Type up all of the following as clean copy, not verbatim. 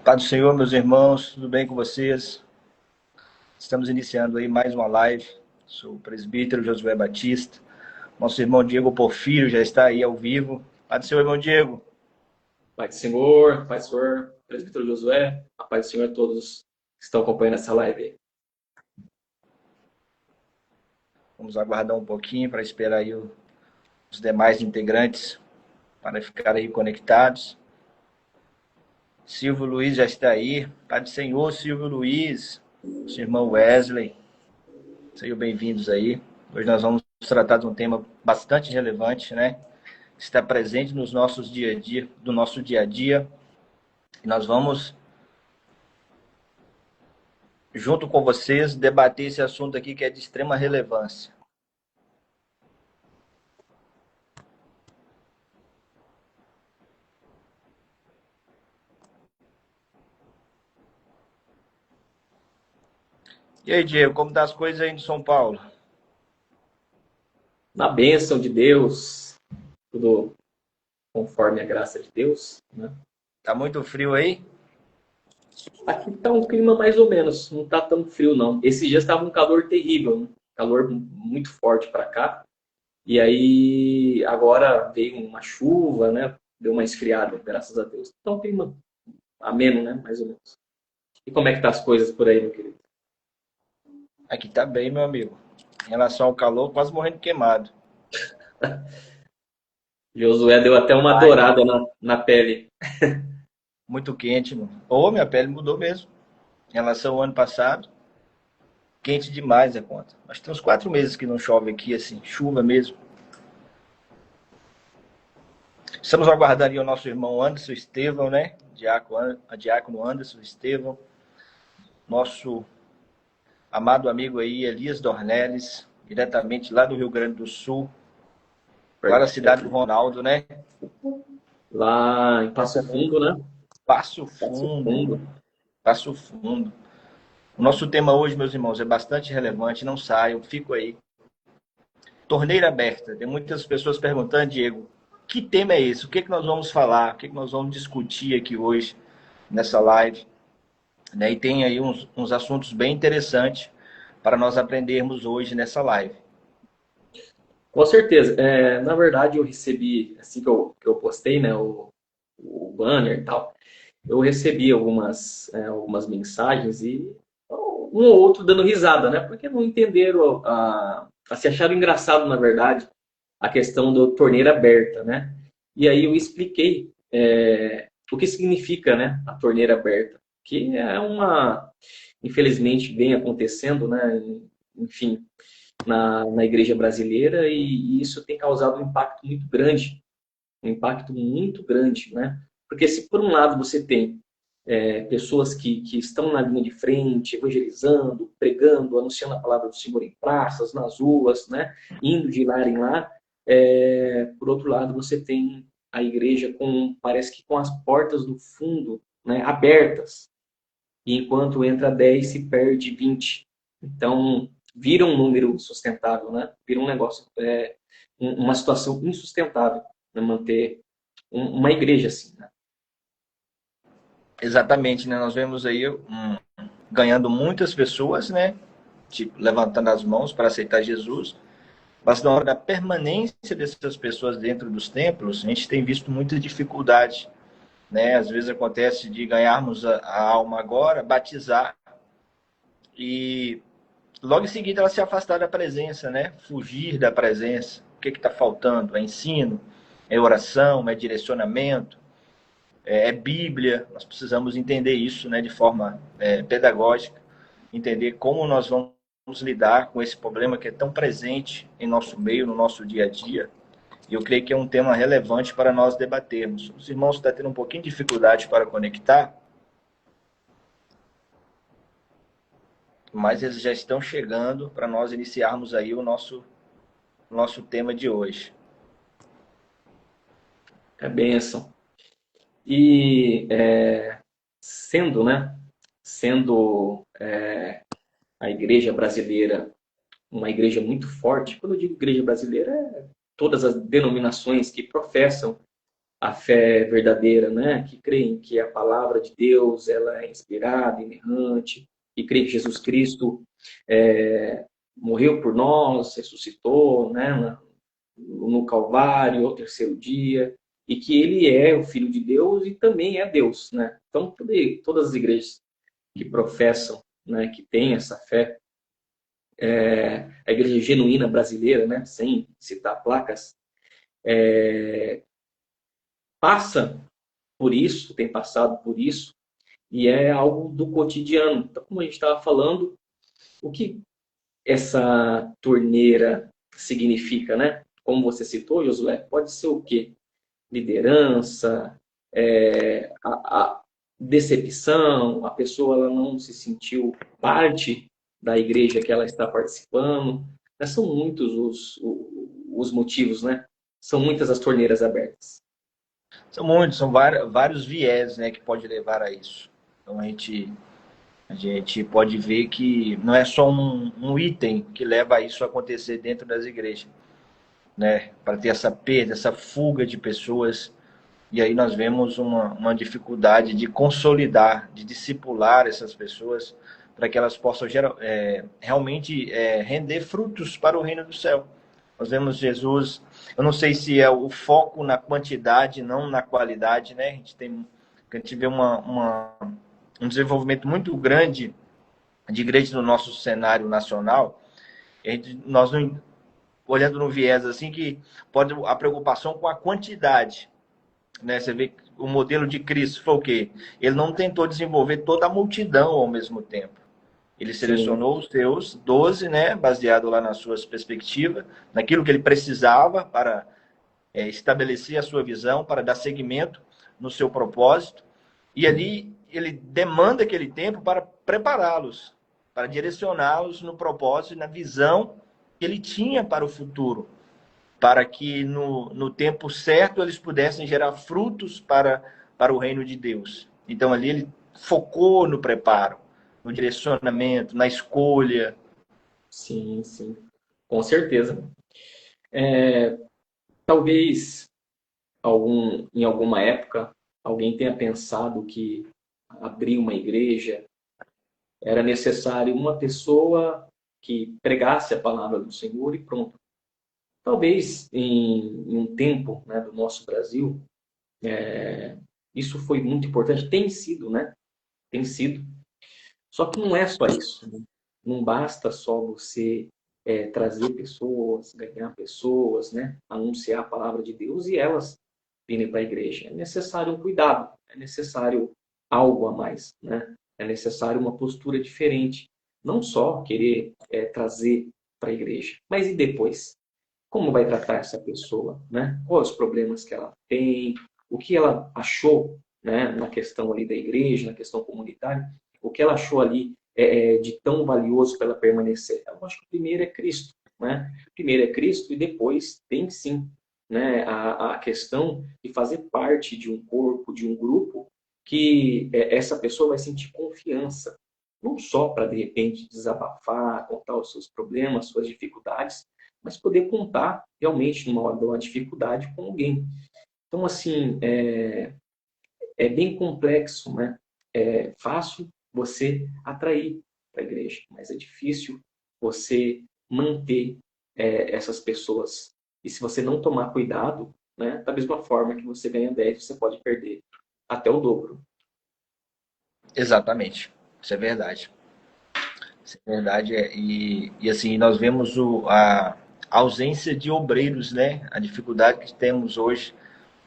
Paz do Senhor, meus irmãos, tudo bem com vocês? Estamos iniciando aí mais uma live. Sou o presbítero Josué Batista. Nosso irmão Diego Porfírio já está aí ao vivo. Paz do Senhor, irmão Diego. Paz do Senhor, presbítero Josué, a paz do Senhor a todos que estão acompanhando essa live aí. Vamos aguardar um pouquinho para esperar aí os demais integrantes para ficar aí conectados. Silvio Luiz já está aí. Paz do Senhor, Silvio Luiz. Nosso irmão Wesley. Sejam bem-vindos aí. Hoje nós vamos tratar de um tema bastante relevante, né? Está presente nos nossos dia a dia, do nosso dia a dia. E nós vamos, junto com vocês, debater esse assunto aqui que é de extrema relevância. E aí, Diego, como estão as coisas aí em São Paulo? Na bênção de Deus, tudo conforme a graça de Deus, né? Tá muito frio aí? Aqui está um clima mais ou menos, não está tão frio não. Esses dias estava um calor terrível, né? Calor muito forte para cá. E aí agora veio uma chuva, né? Deu uma esfriada, graças a Deus. Então um clima ameno, né? Mais ou menos. E como é que tá as coisas por aí, meu querido? Aqui tá bem, meu amigo. Em relação ao calor, quase morrendo queimado. Josué deu até uma Ai, dourada na pele. muito quente, mano. Ô, minha pele mudou mesmo. Em relação ao ano passado, quente demais a conta. Acho que tem uns 4 meses que não chove aqui, assim, chuva mesmo. Estamos aguardando aí o nosso irmão Anderson Estevão, né? Diácono Anderson Estevão. Nosso amado amigo aí, Elias Dornelles, diretamente lá do Rio Grande do Sul, lá da cidade do Ronaldo, né? Lá em Passo Fundo, né? Passo Passo Fundo, Fundo. Passo Fundo. O nosso tema hoje, meus irmãos, é bastante relevante, não saiam, fico aí. Torneira aberta. Tem muitas pessoas perguntando, Diego, que tema é esse? O que, é que nós vamos falar? O que, é que nós vamos discutir aqui hoje, nessa live? Né? E tem aí uns assuntos bem interessantes para nós aprendermos hoje nessa live. Com certeza. Na verdade, eu recebi, assim que eu postei, né, o banner e tal, eu recebi algumas mensagens e um ou outro dando risada, né? Porque não entenderam, se acharam engraçado, na verdade, a questão do torneira aberta, né? E aí eu expliquei o que significa, né, a torneira aberta, que é infelizmente, vem acontecendo, né? Enfim, na igreja brasileira e isso tem causado um impacto muito grande, né? Porque se por um lado você tem pessoas que estão na linha de frente, evangelizando, pregando, anunciando a palavra do Senhor em praças, nas ruas, né? Indo de lá em lá, por outro lado você tem a igreja parece que com as portas do fundo, né, abertas, e enquanto entra 10 se perde 20. Então, vira um número sustentável, né? Vira um negócio, uma situação insustentável, né? Manter uma igreja assim, né? Exatamente, né? Nós vemos aí ganhando muitas pessoas, né? Tipo, levantando as mãos para aceitar Jesus. Mas na hora da permanência dessas pessoas dentro dos templos, a gente tem visto muita dificuldade, né? Às vezes acontece de ganharmos a alma agora, batizar e logo em seguida ela se afastar da presença, né? Fugir da presença. O que está faltando? É ensino? É oração? É direcionamento? É Bíblia? Nós precisamos entender isso, né? De forma pedagógica, entender como nós vamos lidar com esse problema que é tão presente em nosso meio, no nosso dia a dia. E eu creio que é um tema relevante para nós debatermos. Os irmãos estão tendo um pouquinho de dificuldade para conectar, mas eles já estão chegando para nós iniciarmos aí o nosso tema de hoje. É bênção. E sendo, né? Sendo a igreja brasileira uma igreja muito forte, quando eu digo igreja brasileira, todas as denominações que professam a fé verdadeira, né? Que creem que a palavra de Deus ela é inspirada, inerrante, que creem que Jesus Cristo morreu por nós, ressuscitou, né? No Calvário, ao terceiro dia, e que ele é o Filho de Deus e também é Deus, né? Então, todas as igrejas que professam, né, que têm essa fé, a igreja genuína brasileira, né, sem citar placas, passa por isso, tem passado por isso, e é algo do cotidiano. Então, como a gente estava falando, o que essa torneira significa, né? Como você citou, Josué, pode ser o quê? Liderança, a decepção, a pessoa ela não se sentiu parte da igreja que ela está participando. Mas são muitos os motivos, né? São muitas as torneiras abertas. São muitos, são vários viés, né, que pode levar a isso. Então a gente pode ver que não é só um item que leva a isso a acontecer dentro das igrejas, né? Para ter essa perda, essa fuga de pessoas. E aí nós vemos uma dificuldade de consolidar, de discipular essas pessoas para que elas possam realmente render frutos para o reino do céu. Nós vemos Jesus, eu não sei se é o foco na quantidade, não na qualidade, né? A gente vê um desenvolvimento muito grande de igrejas no nosso cenário nacional. Nós não, olhando no viés assim que pode a preocupação com a quantidade, né? Você vê que o modelo de Cristo foi o quê? Ele não tentou desenvolver toda a multidão ao mesmo tempo. Ele Sim, selecionou os seus 12, né, baseado lá nas suas perspectivas, naquilo que ele precisava para estabelecer a sua visão, para dar seguimento no seu propósito. E ali ele demanda aquele tempo para prepará-los, para direcioná-los no propósito e na visão que ele tinha para o futuro, para que no tempo certo eles pudessem gerar frutos para o reino de Deus. Então ali ele focou no preparo, no direcionamento, na escolha. sim, sim, com certeza. Talvez em alguma época alguém tenha pensado que abrir uma igreja era necessário uma pessoa que pregasse a palavra do Senhor e pronto. Talvez em um tempo, né, do nosso Brasil, isso foi muito importante, tem sido, né? Tem sido. Só que não é só isso, né? Não basta só você trazer pessoas, ganhar pessoas, né? Anunciar a palavra de Deus e elas virem para a igreja. É necessário um cuidado, é necessário algo a mais, né? É necessário uma postura diferente. Não só querer trazer para a igreja, mas e depois? Como vai tratar essa pessoa, né? Quais os problemas que ela tem, o que ela achou, né, na questão ali da igreja, na questão comunitária, o que ela achou ali de tão valioso para ela permanecer. Eu acho que o primeiro é Cristo, né? Primeiro é Cristo e depois tem sim, né, a questão de fazer parte de um corpo, de um grupo que essa pessoa vai sentir confiança, não só para de repente desabafar, contar os seus problemas, suas dificuldades, mas poder contar realmente numa hora de uma dificuldade com alguém. Então, assim, é bem complexo, né? É fácil você atrair para a igreja, mas é difícil você manter essas pessoas. E se você não tomar cuidado, né, da mesma forma que você ganha 10, você pode perder até o dobro. Exatamente. Isso é verdade. Isso é verdade. E assim, nós vemos a ausência de obreiros, né? A dificuldade que temos hoje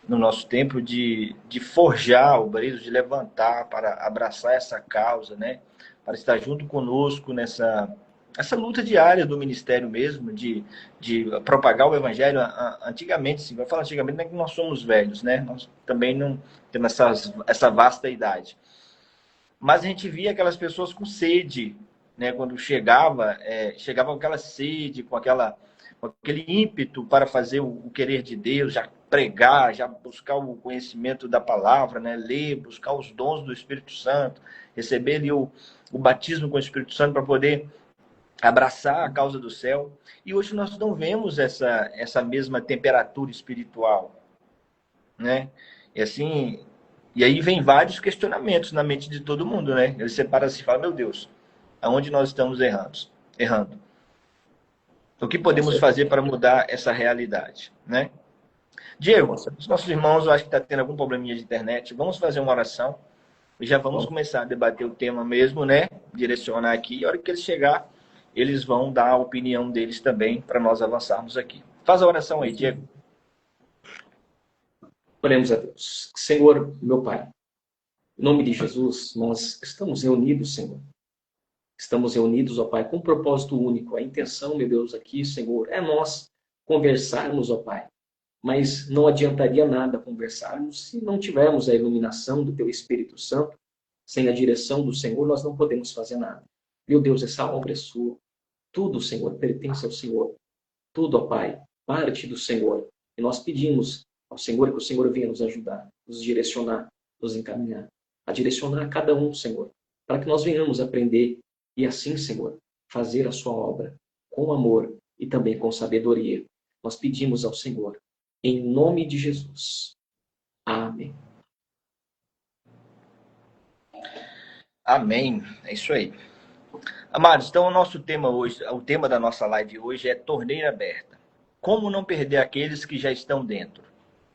no nosso tempo de forjar obreiros, de levantar para abraçar essa causa, né? Para estar junto conosco essa luta diária do ministério mesmo, de propagar o evangelho. Antigamente, sim, vai falar antigamente, não é que nós somos velhos, né? Nós também não temos essa vasta idade. Mas a gente via aquelas pessoas com sede, né? Quando chegava com aquela sede, com aquele ímpeto para fazer o querer de Deus, já pregar, já buscar o conhecimento da palavra, né? Ler, buscar os dons do Espírito Santo, receber ali o batismo com o Espírito Santo para poder abraçar a causa do céu. E hoje nós não vemos essa mesma temperatura espiritual. né? E assim, e aí vem vários questionamentos na mente de todo mundo, né? Ele separa assim e fala, meu Deus, aonde nós estamos errando? Errando. O que Com podemos fazer certeza. para mudar essa realidade, né? Com Diego, os certeza. nossos irmãos, eu acho que está tendo algum probleminha de internet. Vamos fazer uma oração e já vamos Vamos. começar a debater o tema mesmo, né? Direcionar aqui. E a hora que eles chegar, eles vão dar a opinião deles também para nós avançarmos aqui. Faz a oração aí, Diego. Oremos a Deus. Senhor, meu Pai, em nome de Jesus, nós estamos reunidos, Senhor. Estamos reunidos, ó Pai, com um propósito único. A intenção, meu Deus, aqui, Senhor, é nós conversarmos, ó Pai. Mas não adiantaria nada conversarmos se não tivermos a iluminação do Teu Espírito Santo. Sem a direção do Senhor, nós não podemos fazer nada. Meu Deus, essa obra é sua. Tudo, Senhor, pertence ao Senhor. Tudo, ó Pai, parte do Senhor. E nós pedimos ao Senhor que o Senhor venha nos ajudar, nos direcionar, nos encaminhar, a direcionar a cada um, Senhor, para que nós venhamos aprender e assim, Senhor, fazer a sua obra com amor e também com sabedoria. Nós pedimos ao Senhor, em nome de Jesus. Amém. Amém. É isso aí. Amados, então o nosso tema hoje, o tema da nossa live hoje é torneira aberta. Como não perder aqueles que já estão dentro,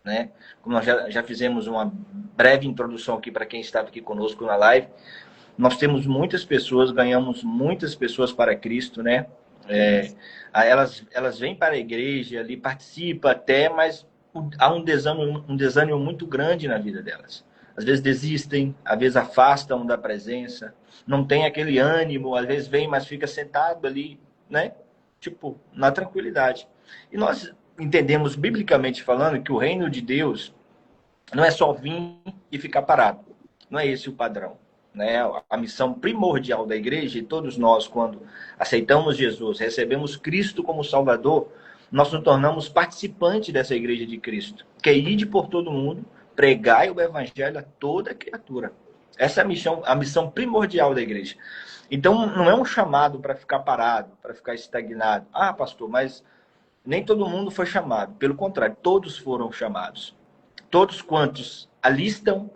né? Como nós já fizemos uma breve introdução aqui para quem estava aqui conosco na live, nós temos muitas pessoas, ganhamos muitas pessoas para Cristo, né? Elas vêm para a igreja, ali participam até, mas há um desânimo muito grande na vida delas. Às vezes desistem, às vezes afastam da presença, não tem aquele ânimo, às vezes vem, mas fica sentado ali, né? Tipo, na tranquilidade. E nós entendemos, biblicamente falando, que o reino de Deus não é só vir e ficar parado. Não é esse o padrão. Né? A missão primordial da igreja, e todos nós, quando aceitamos Jesus, recebemos Cristo como Salvador, nós nos tornamos participantes dessa igreja de Cristo, que é ir por todo mundo, pregar o evangelho a toda criatura. Essa é a missão primordial da igreja. Então, não é um chamado para ficar parado, para ficar estagnado. Ah, pastor, mas nem todo mundo foi chamado. Pelo contrário, todos foram chamados. Todos quantos alistam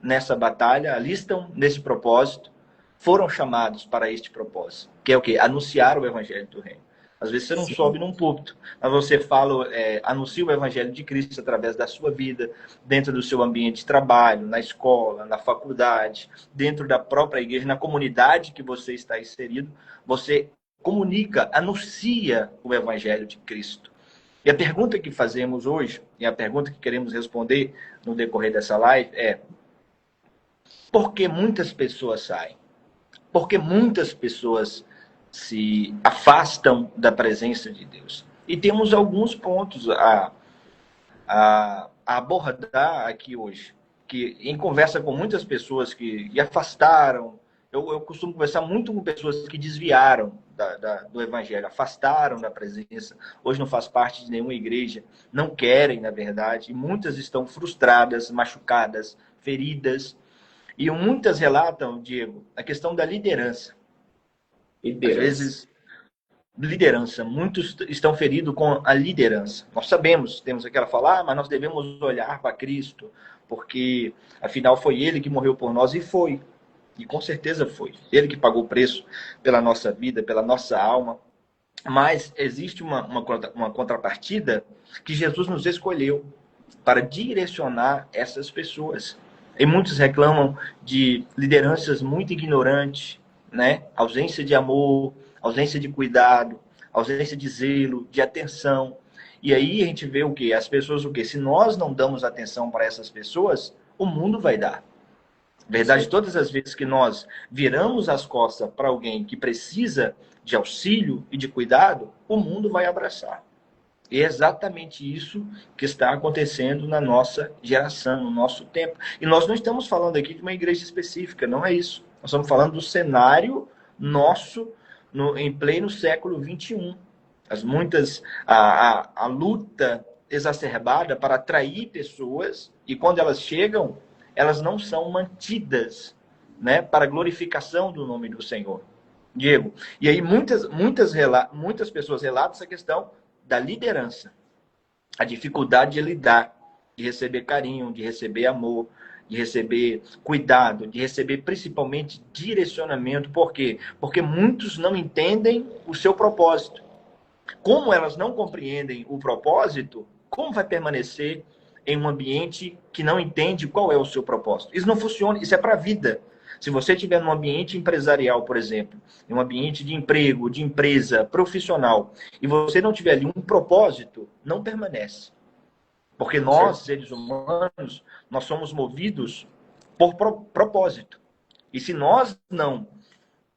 nessa batalha, alistam nesse propósito, foram chamados para este propósito, que é o quê? Anunciar o evangelho do reino. Às vezes você não Sim. sobe num púlpito, mas você fala, anuncia o evangelho de Cristo através da sua vida, dentro do seu ambiente de trabalho, na escola, na faculdade, dentro da própria igreja, na comunidade que você está inserido, você comunica, anuncia o evangelho de Cristo. E a pergunta que fazemos hoje, e a pergunta que queremos responder no decorrer dessa live é: por que muitas pessoas saem? Por que muitas pessoas se afastam da presença de Deus? E temos alguns pontos a abordar aqui hoje, que em conversa com muitas pessoas que afastaram, eu costumo conversar muito com pessoas que desviaram do evangelho, afastaram da presença, hoje não faz parte de nenhuma igreja, não querem, na verdade, e muitas estão frustradas, machucadas, feridas, e muitas relatam, Diego, a questão da liderança. Às Liderança. vezes, liderança. Muitos estão feridos com a liderança. Nós sabemos, temos aquela falar, mas nós devemos olhar para Cristo, porque afinal foi Ele que morreu por nós e foi. E com certeza foi. Ele que pagou o preço pela nossa vida, pela nossa alma. Mas existe uma contrapartida que Jesus nos escolheu para direcionar essas pessoas. E muitos reclamam de lideranças muito ignorantes, né? Ausência de amor, ausência de cuidado, ausência de zelo, de atenção. E aí a gente vê o quê? As pessoas o quê? Se nós não damos atenção para essas pessoas, o mundo vai dar. Verdade, Sim. todas as vezes que nós viramos as costas para alguém que precisa de auxílio e de cuidado, o mundo vai abraçar. E é exatamente isso que está acontecendo na nossa geração, no nosso tempo. E nós não estamos falando aqui de uma igreja específica, não é isso. Nós estamos falando do cenário nosso em pleno século XXI. A luta exacerbada para atrair pessoas, e quando elas chegam, elas não são mantidas, né, para a glorificação do nome do Senhor. Diego, e aí muitas pessoas relatam essa questão da liderança, a dificuldade de lidar. de receber carinho, de receber amor, de receber cuidado, de receber principalmente direcionamento. Por quê? Porque muitos não entendem o seu propósito. Como elas não compreendem o propósito, como vai permanecer em um ambiente que não entende qual é o seu propósito? Isso não funciona, isso é para a vida. Se você estiver num ambiente empresarial, por exemplo, em um ambiente de emprego, de empresa, profissional, e você não tiver ali um propósito, não permanece. Porque nós, seres humanos, nós somos movidos por propósito. E se nós não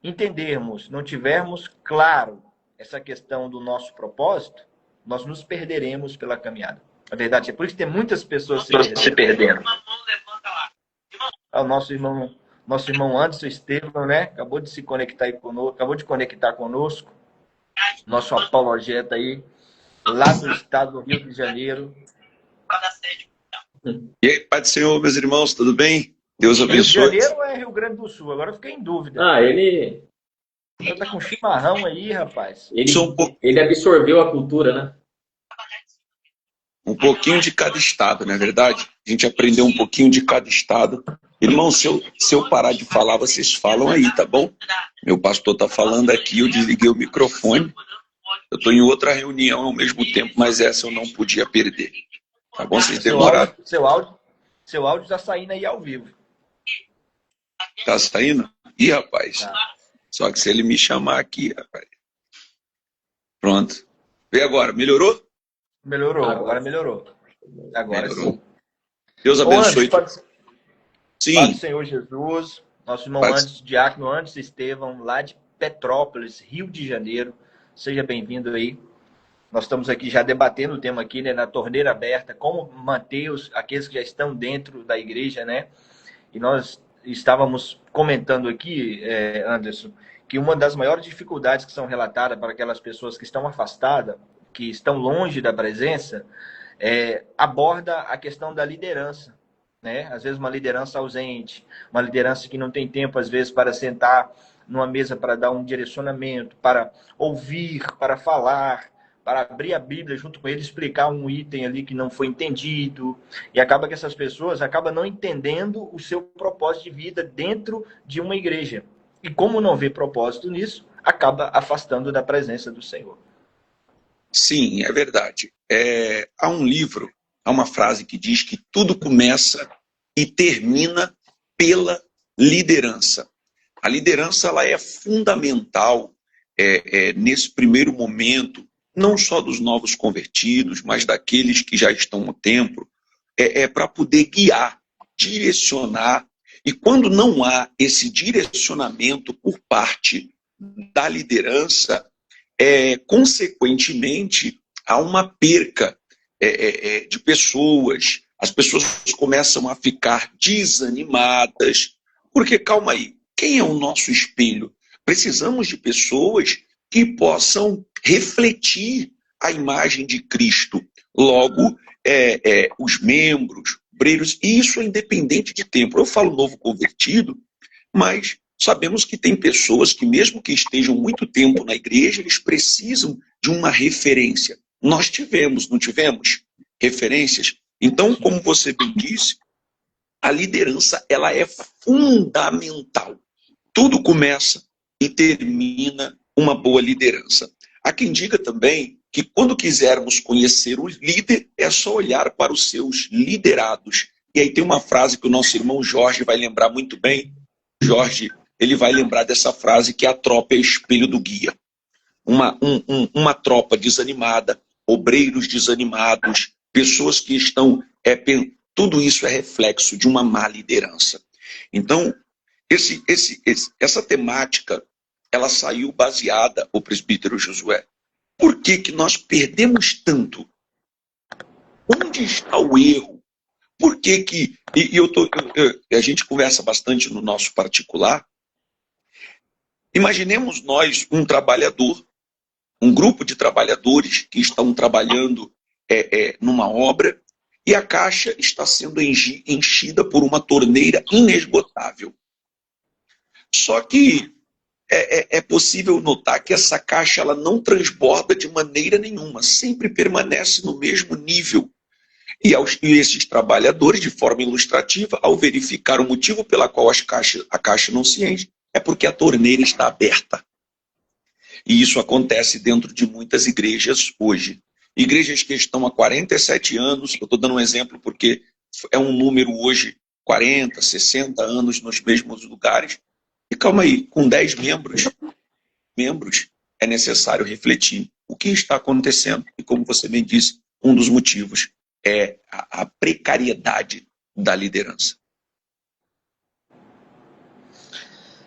entendermos, não tivermos claro essa questão do nosso propósito, nós nos perderemos pela caminhada. A verdade é por isso que tem muitas pessoas se perdendo. O nosso irmão Anderson Estevam, né? Acabou de se conectar aí conosco, acabou de conectar conosco. Nosso apologeta aí, lá do estado do Rio de Janeiro. E aí, Pai do Senhor, meus irmãos, tudo bem? Deus abençoe. Rio de Janeiro ou é Rio Grande do Sul? Agora eu fiquei em dúvida. Ele tá com chimarrão aí, rapaz. Ele absorveu a cultura, né? Um pouquinho de cada estado, não é verdade? A gente aprendeu um pouquinho de cada estado. Irmão, se eu parar de falar, vocês falam aí, tá bom? Meu pastor tá falando aqui, eu desliguei o microfone. Eu tô em outra reunião ao mesmo tempo, mas essa eu não podia perder. Tá bom? Vocês demoraram. Seu áudio tá saindo aí ao vivo. Tá saindo? Ih, rapaz. Tá. Só que se ele me chamar aqui, rapaz. Pronto. Vê agora, melhorou? Melhorou, agora melhorou. Agora Melhorou. sim. Deus abençoe. Sim. Pai do Senhor Jesus, nosso irmão Diácono Anderson Estevam, lá de Petrópolis, Rio de Janeiro. Seja bem-vindo aí. Nós estamos aqui já debatendo o tema aqui, né, na torneira aberta, como manter aqueles que já estão dentro da igreja, né? E nós estávamos comentando aqui, Anderson, que uma das maiores dificuldades que são relatadas para aquelas pessoas que estão afastadas, que estão longe da presença, aborda a questão da liderança, né? Às vezes uma liderança ausente, uma liderança que não tem tempo, às vezes, para sentar numa mesa para dar um direcionamento, para ouvir, para falar, para abrir a Bíblia junto com ele, explicar um item ali que não foi entendido, e acaba que essas pessoas acabam não entendendo o seu propósito de vida dentro de uma igreja. E como não vê propósito nisso, acaba afastando da presença do Senhor. Sim, é verdade. Há um livro, há uma frase que diz que tudo começa e termina pela liderança. A liderança ela é fundamental nesse primeiro momento, não só dos novos convertidos, mas daqueles que já estão no templo, para poder guiar, direcionar. E quando não há esse direcionamento por parte da liderança, consequentemente, há uma perca de pessoas. As pessoas começam a ficar desanimadas. Porque, calma aí, quem é o nosso espelho? Precisamos de pessoas que possam refletir a imagem de Cristo. Logo, os membros, obreiros, e isso é independente de tempo. Eu falo novo convertido, mas sabemos que tem pessoas que, mesmo que estejam muito tempo na igreja, eles precisam de uma referência. Nós tivemos, não tivemos? Referências. Então, como você bem disse, a liderança ela é fundamental. Tudo começa e termina uma boa liderança. Há quem diga também que quando quisermos conhecer o líder, é só olhar para os seus liderados. E aí tem uma frase que o nosso irmão Jorge vai lembrar muito bem. Jorge, ele vai lembrar dessa frase que a tropa é espelho do guia. Uma tropa desanimada, obreiros desanimados, pessoas que estão... tudo isso é reflexo de uma má liderança. Então, essa temática, ela saiu baseada, o presbítero Josué. Por que nós perdemos tanto? Onde está o erro? Por que que... a gente conversa bastante no nosso particular. Imaginemos nós um trabalhador, um grupo de trabalhadores que estão trabalhando numa obra e a caixa está sendo enchida por uma torneira inesgotável. Só que é possível notar que essa caixa ela não transborda de maneira nenhuma, sempre permanece no mesmo nível. E esses trabalhadores, de forma ilustrativa, ao verificar o motivo pela qual a caixa não se enche, é porque a torneira está aberta. E isso acontece dentro de muitas igrejas hoje. Igrejas que estão há 47 anos, eu estou dando um exemplo porque é um número hoje, 40, 60 anos nos mesmos lugares. E calma aí, com 10 membros é necessário refletir o que está acontecendo. E como você bem disse, um dos motivos é a precariedade da liderança.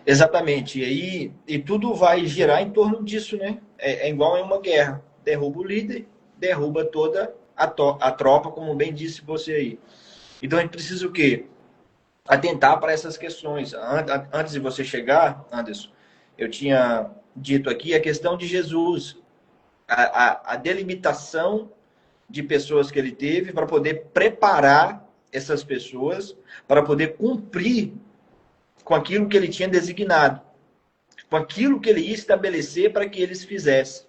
Exatamente. E tudo vai girar em torno disso, né? É igual em uma guerra. Derruba o líder, derruba toda a tropa, como bem disse você aí. Então a gente precisa o quê? Atentar para essas questões. Antes de você chegar, Anderson, eu tinha dito aqui a questão de Jesus, a delimitação de pessoas que ele teve para poder preparar essas pessoas para poder cumprir com aquilo que ele tinha designado, com aquilo que ele ia estabelecer para que eles fizessem.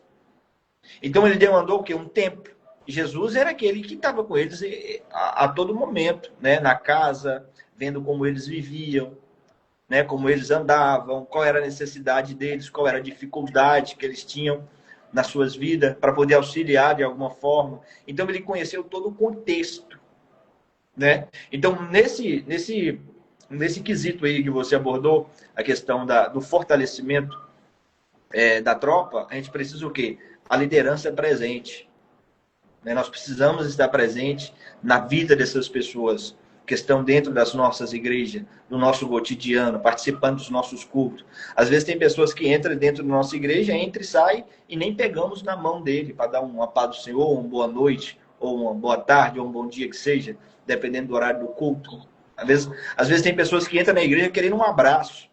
Então ele demandou o quê? Um tempo. Jesus era aquele que estava com eles a todo momento, né? Na casa, vendo como eles viviam, né? Como eles andavam, qual era a necessidade deles, qual era a dificuldade que eles tinham nas suas vidas, para poder auxiliar de alguma forma. Então ele conheceu todo o contexto, né? Então nesse quesito aí que você abordou, a questão do fortalecimento da tropa, a gente precisa o quê? A liderança presente. Né? Nós precisamos estar presente na vida dessas pessoas que estão dentro das nossas igrejas, do nosso cotidiano, participando dos nossos cultos. Às vezes tem pessoas que entram dentro da nossa igreja, entra e sai, e nem pegamos na mão dele para dar uma paz do Senhor, uma boa noite, ou uma boa tarde, ou um bom dia que seja, dependendo do horário do culto. Às vezes tem pessoas que entram na igreja querendo um abraço,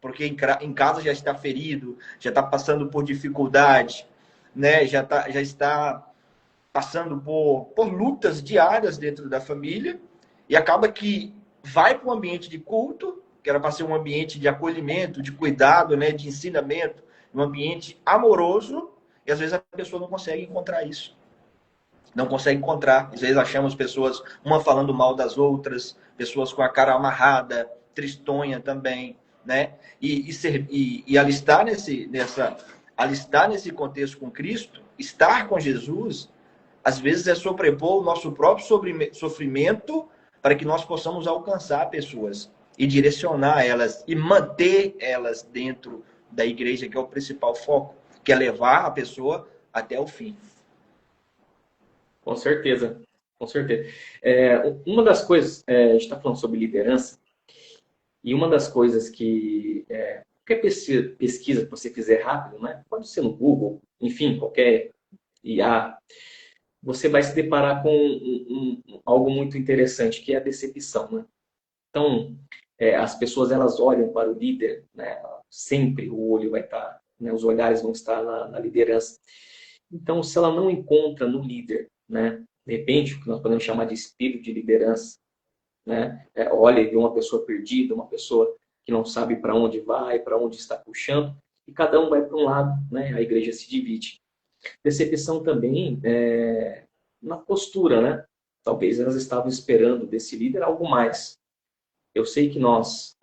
porque em casa já está ferido, já está passando por dificuldade, né? Já está passando por lutas diárias dentro da família, e acaba que vai para um ambiente de culto, que era para ser um ambiente de acolhimento, de cuidado, né? De ensinamento, um ambiente amoroso, e às vezes a pessoa não consegue encontrar isso. Não consegue encontrar. Às vezes achamos pessoas, uma falando mal das outras, pessoas com a cara amarrada, tristonha também, né? E alistar nesse contexto com Cristo, estar com Jesus, às vezes é sobrepor o nosso próprio sofrimento para que nós possamos alcançar pessoas e direcionar elas e manter elas dentro da igreja, que é o principal foco, que é levar a pessoa até o fim. Com certeza, com certeza. Uma das coisas, a gente está falando sobre liderança, e uma das coisas que qualquer pesquisa que você fizer rápido, né? Pode ser no Google, enfim, qualquer IA, você vai se deparar com algo muito interessante, que é a decepção, né? Então, as pessoas elas olham para o líder, né? Sempre o olho vai estar, né? Os olhares vão estar na liderança. Então, se ela não encontra no líder, né? De repente, o que nós podemos chamar de espírito de liderança, né? Olha e vê uma pessoa perdida, uma pessoa que não sabe para onde vai, para onde está puxando, e cada um vai para um lado, né? A igreja se divide. Decepção também na postura, né? Talvez elas estavam esperando desse líder algo mais. Eu sei que nós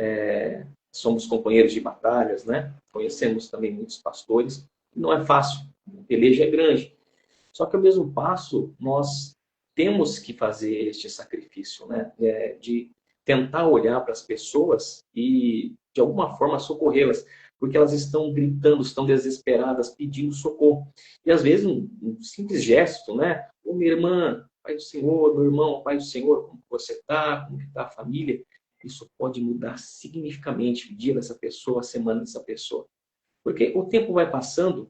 somos companheiros de batalhas, né? Conhecemos também muitos pastores. Não é fácil, a peleja é grande. Só que ao mesmo passo, nós temos que fazer este sacrifício, né? De tentar olhar para as pessoas e, de alguma forma, socorrê-las, porque elas estão gritando, estão desesperadas, pedindo socorro. E, às vezes, um simples gesto, né? Ô, minha irmã, Pai do Senhor, meu irmão, Pai do Senhor, como você está? Como está a família? Isso pode mudar significativamente o dia dessa pessoa, a semana dessa pessoa. Porque o tempo vai passando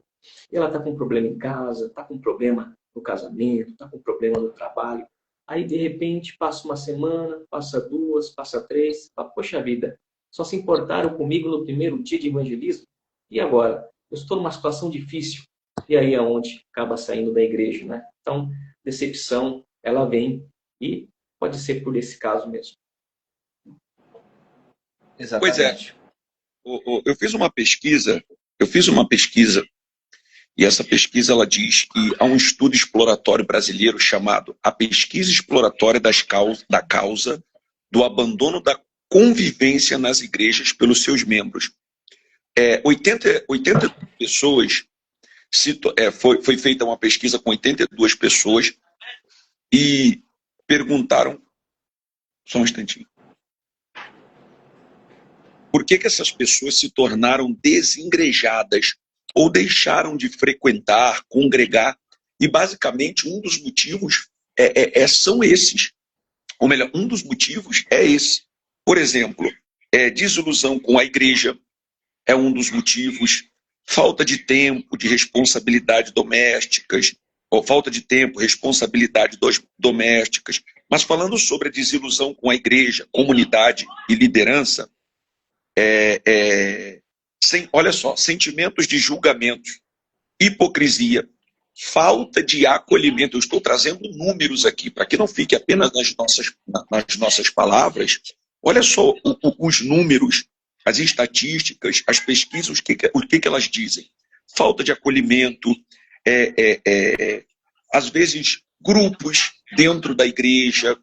e ela está com um problema em casa, está com um problema no casamento, está com um problema no trabalho. Aí, de repente, passa uma semana, passa duas, passa três. Poxa vida, só se importaram comigo no primeiro dia de evangelismo? E agora? Eu estou numa situação difícil. E aí é onde acaba saindo da igreja, né? Então, decepção, ela vem e pode ser por esse caso mesmo. Exatamente. Pois é. Eu fiz uma pesquisa E essa pesquisa ela diz que há um estudo exploratório brasileiro chamado A Pesquisa Exploratória da Causa do Abandono da Convivência nas Igrejas pelos seus membros. 80 pessoas, foi feita uma pesquisa com 82 pessoas e perguntaram, só um instantinho, por que essas pessoas se tornaram desengrejadas ou deixaram de frequentar, congregar, e basicamente um dos motivos são esses. Ou melhor, um dos motivos é esse. Por exemplo, desilusão com a igreja é um dos motivos, falta de tempo, de responsabilidade domésticas, ou falta de tempo, responsabilidade domésticas. Mas falando sobre a desilusão com a igreja, comunidade e liderança, olha só, sentimentos de julgamento, hipocrisia, falta de acolhimento. Eu estou trazendo números aqui, para que não fique apenas nas nossas palavras. Olha só os números, as estatísticas, as pesquisas, o que elas dizem. Falta de acolhimento, às vezes grupos dentro da igreja.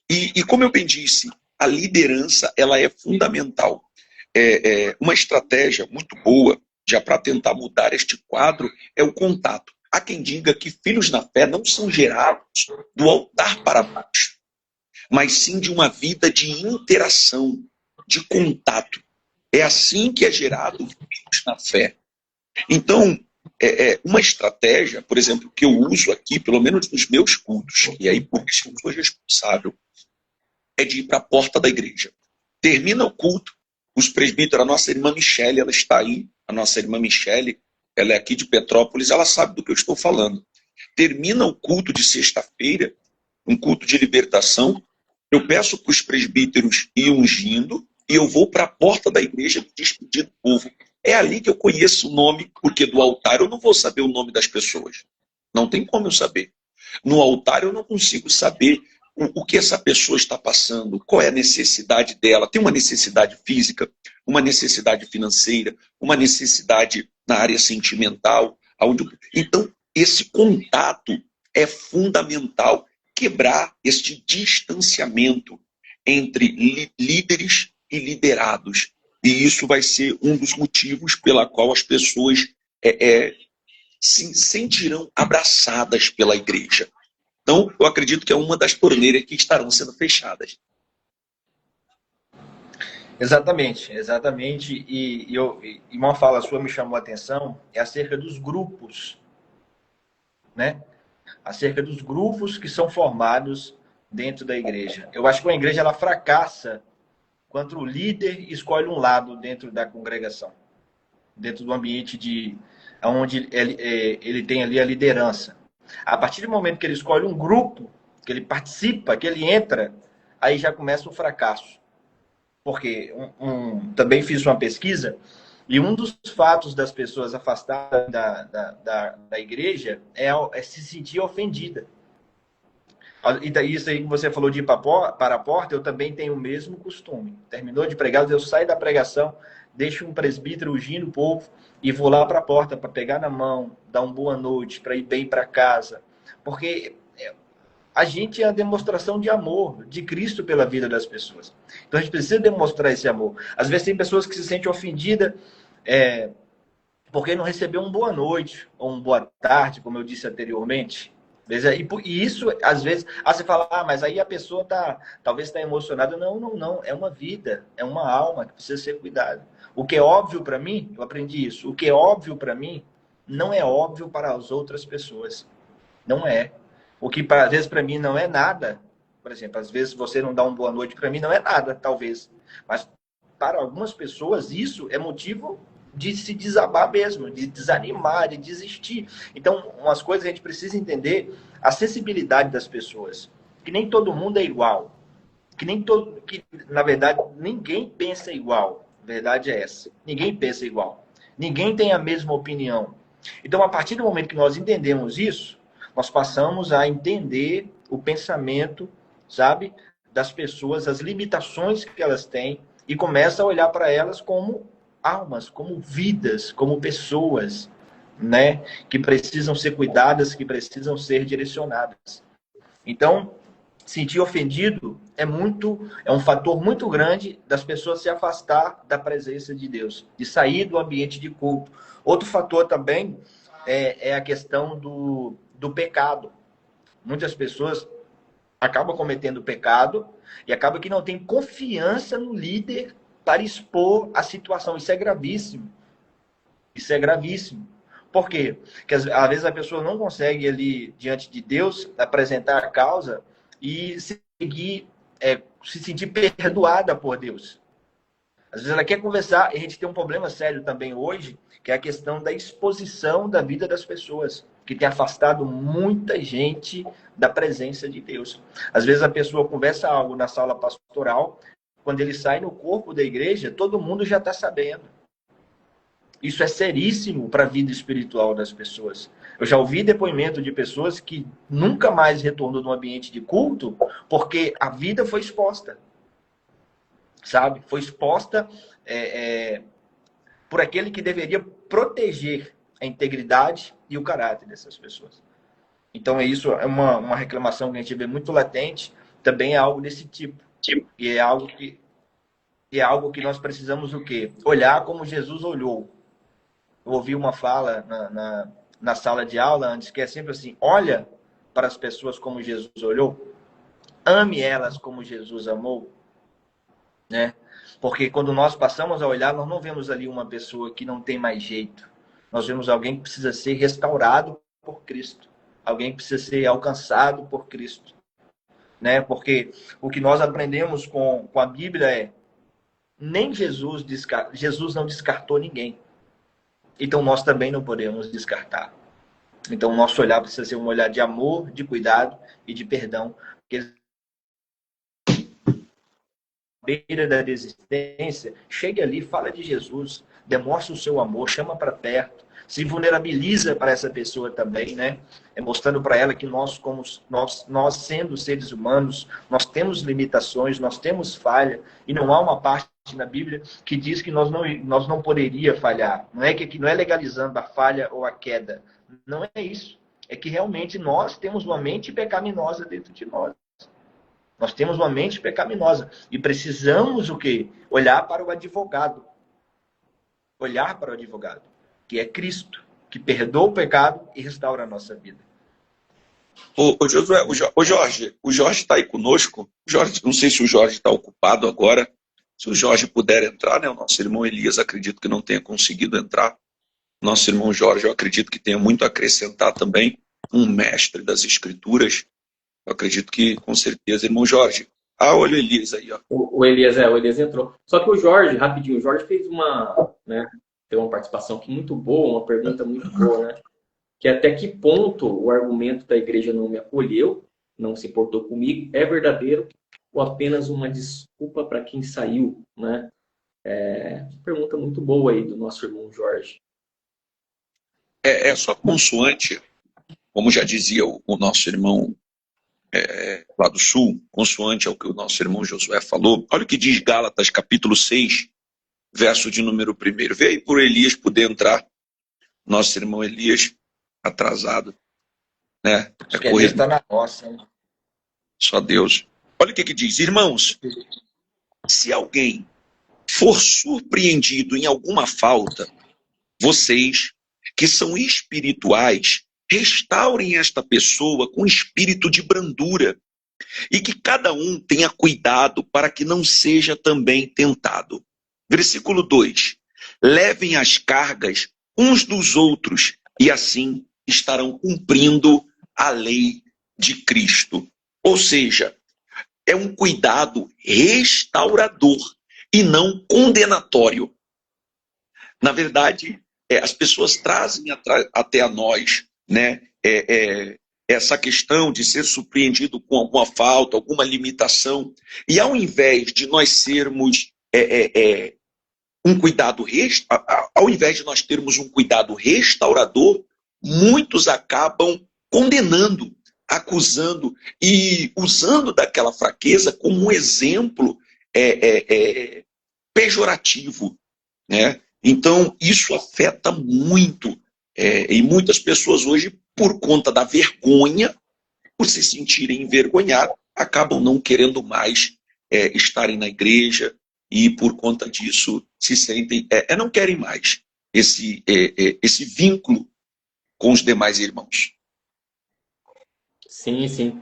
E como eu bem disse, a liderança ela é fundamental. Uma estratégia muito boa já para tentar mudar este quadro é o contato. Há quem diga que filhos na fé não são gerados do altar para baixo, mas sim de uma vida de interação, de contato. É assim que é gerado filhos na fé. Então, uma estratégia, por exemplo, que eu uso aqui, pelo menos nos meus cultos, e aí por isso eu sou responsável, é de ir para a porta da igreja. Termina o culto, os presbíteros, a nossa irmã Michele, ela está aí, a nossa irmã Michele, ela é aqui de Petrópolis, ela sabe do que eu estou falando. Termina o culto de sexta-feira, um culto de libertação, eu peço para os presbíteros ir ungindo e eu vou para a porta da igreja despedir do povo. É ali que eu conheço o nome, porque do altar eu não vou saber o nome das pessoas. Não tem como eu saber. No altar eu não consigo saber o que essa pessoa está passando, qual é a necessidade dela. Tem uma necessidade física, uma necessidade financeira, uma necessidade na área sentimental. Então, esse contato é fundamental. Quebrar este distanciamento entre líderes e liderados. E isso vai ser um dos motivos pela qual as pessoas se sentirão abraçadas pela igreja. Então, eu acredito que é uma das torneiras que estarão sendo fechadas. Exatamente. E uma fala sua me chamou a atenção, é acerca dos grupos, né? Acerca dos grupos que são formados dentro da igreja. Eu acho que uma igreja ela fracassa quando o líder escolhe um lado dentro da congregação, dentro do ambiente onde ele tem ali a liderança. A partir do momento que ele escolhe um grupo, que ele participa, que ele entra, aí já começa o fracasso. Porque também fiz uma pesquisa e um dos fatos das pessoas afastadas da igreja é se sentir ofendida. Isso aí que você falou de ir para a porta, eu também tenho o mesmo costume. Terminou de pregar, eu saio da pregação, deixo um presbítero ungindo o povo e vou lá para a porta para pegar na mão, dar uma boa noite, para ir bem para casa. Porque a gente é a demonstração de amor de Cristo pela vida das pessoas. Então a gente precisa demonstrar esse amor. Às vezes tem pessoas que se sentem ofendidas porque não recebeu uma boa noite ou uma boa tarde, como eu disse anteriormente. E isso, às vezes, você fala, mas aí a pessoa talvez está emocionada. Não. É uma vida, é uma alma que precisa ser cuidada. O que é óbvio para mim, eu aprendi isso, o que é óbvio para mim, não é óbvio para as outras pessoas. Não é. O que às vezes para mim não é nada, por exemplo, às vezes você não dá uma boa noite, para mim não é nada, talvez. Mas para algumas pessoas isso é motivo de se desabar mesmo, de desanimar, de desistir. Então, umas coisas a gente precisa entender, a sensibilidade das pessoas, que nem todo mundo é igual, que na verdade ninguém pensa igual. A verdade é essa. Ninguém pensa igual. Ninguém tem a mesma opinião. Então, a partir do momento que nós entendemos isso, nós passamos a entender o pensamento, sabe, das pessoas, as limitações que elas têm e começa a olhar para elas como almas, como vidas, como pessoas, né, que precisam ser cuidadas, que precisam ser direcionadas. Então, sentir ofendido é um fator muito grande das pessoas se afastar da presença de Deus, de sair do ambiente de culto. Outro fator também é a questão do pecado. Muitas pessoas acabam cometendo pecado e acabam que não tem confiança no líder para expor a situação. Isso é gravíssimo. Isso é gravíssimo. Por quê? Porque às vezes a pessoa não consegue ali, diante de Deus, apresentar a causa e seguir, se sentir perdoada por Deus. Às vezes ela quer conversar, e a gente tem um problema sério também hoje, que é a questão da exposição da vida das pessoas, que tem afastado muita gente da presença de Deus. Às vezes a pessoa conversa algo na sala pastoral, quando ele sai no corpo da igreja, todo mundo já está sabendo. Isso é seríssimo para a vida espiritual das pessoas. Eu já ouvi depoimento de pessoas que nunca mais retornou no ambiente de culto porque a vida foi exposta. Sabe? Foi exposta por aquele que deveria proteger a integridade e o caráter dessas pessoas. Então, isso é uma reclamação que a gente vê muito latente. Também é algo desse tipo. E é algo que nós precisamos o quê? Olhar como Jesus olhou. Eu ouvi uma fala na sala de aula antes, que é sempre assim: olha para as pessoas como Jesus olhou, ame elas como Jesus amou, né? Porque quando nós passamos a olhar, nós não vemos ali uma pessoa que não tem mais jeito. Nós vemos alguém que precisa ser restaurado por Cristo, alguém que precisa ser alcançado por Cristo, né? Porque o que nós aprendemos com a Bíblia é: nem Jesus não descartou ninguém. Então, nós também não podemos descartar. Então, o nosso olhar precisa ser um olhar de amor, de cuidado e de perdão. Porque à beira da desistência, chegue ali, fala de Jesus, demonstra o seu amor, chama para perto, se vulnerabiliza para essa pessoa também, né? Mostrando para ela que nós sendo seres humanos, nós temos limitações, nós temos falha, e não há uma parte na Bíblia que diz que nós não poderia falhar. Não é legalizando a falha ou a queda. Não é isso. É que realmente nós temos uma mente pecaminosa dentro de nós. Nós temos uma mente pecaminosa. E precisamos o quê? Olhar para o advogado. Olhar para o advogado, que é Cristo, que perdoa o pecado e restaura a nossa vida. Ô Josué, o Jorge está aí conosco. Jorge, não sei se o Jorge está ocupado agora. Se o Jorge puder entrar, né? O nosso irmão Elias, acredito que não tenha conseguido entrar. Nosso irmão Jorge, eu acredito que tenha muito a acrescentar também. Um mestre das Escrituras. Eu acredito que, com certeza, irmão Jorge. Ah, olha o Elias aí, ó. O Elias entrou. Só que o Jorge, rapidinho, o Jorge fez teve uma participação aqui muito boa, uma pergunta muito boa, né? Que até que ponto o argumento da igreja não me acolheu, não se importou comigo, é verdadeiro ou apenas uma desculpa para quem saiu, né? Pergunta muito boa aí do nosso irmão Jorge. É só consoante, como já dizia o nosso irmão lá do Sul, consoante ao que o nosso irmão Josué falou. Olha o que diz Gálatas, capítulo 6, verso de número 1. Vê aí por Elias poder entrar. Nosso irmão Elias, atrasado, né? Acho que ele está na roça, hein? Só Deus. Olha o que diz. Irmãos, se alguém for surpreendido em alguma falta, vocês, que são espirituais, restaurem esta pessoa com espírito de brandura, e que cada um tenha cuidado para que não seja também tentado. Versículo 2. Levem as cargas uns dos outros, e assim estarão cumprindo a lei de Cristo. Ou seja, é um cuidado restaurador e não condenatório. Na verdade, as pessoas trazem até a nós, né, essa questão de ser surpreendido com alguma falta, alguma limitação. E ao invés de nós sermos ao invés de nós termos um cuidado restaurador, muitos acabam condenando, acusando e usando daquela fraqueza como um exemplo pejorativo, né? Então, isso afeta muito E muitas pessoas hoje, por conta da vergonha, por se sentirem envergonhadas, acabam não querendo mais estarem na igreja e, por conta disso, se sentem, não querem mais esse vínculo com os demais irmãos. Sim, sim.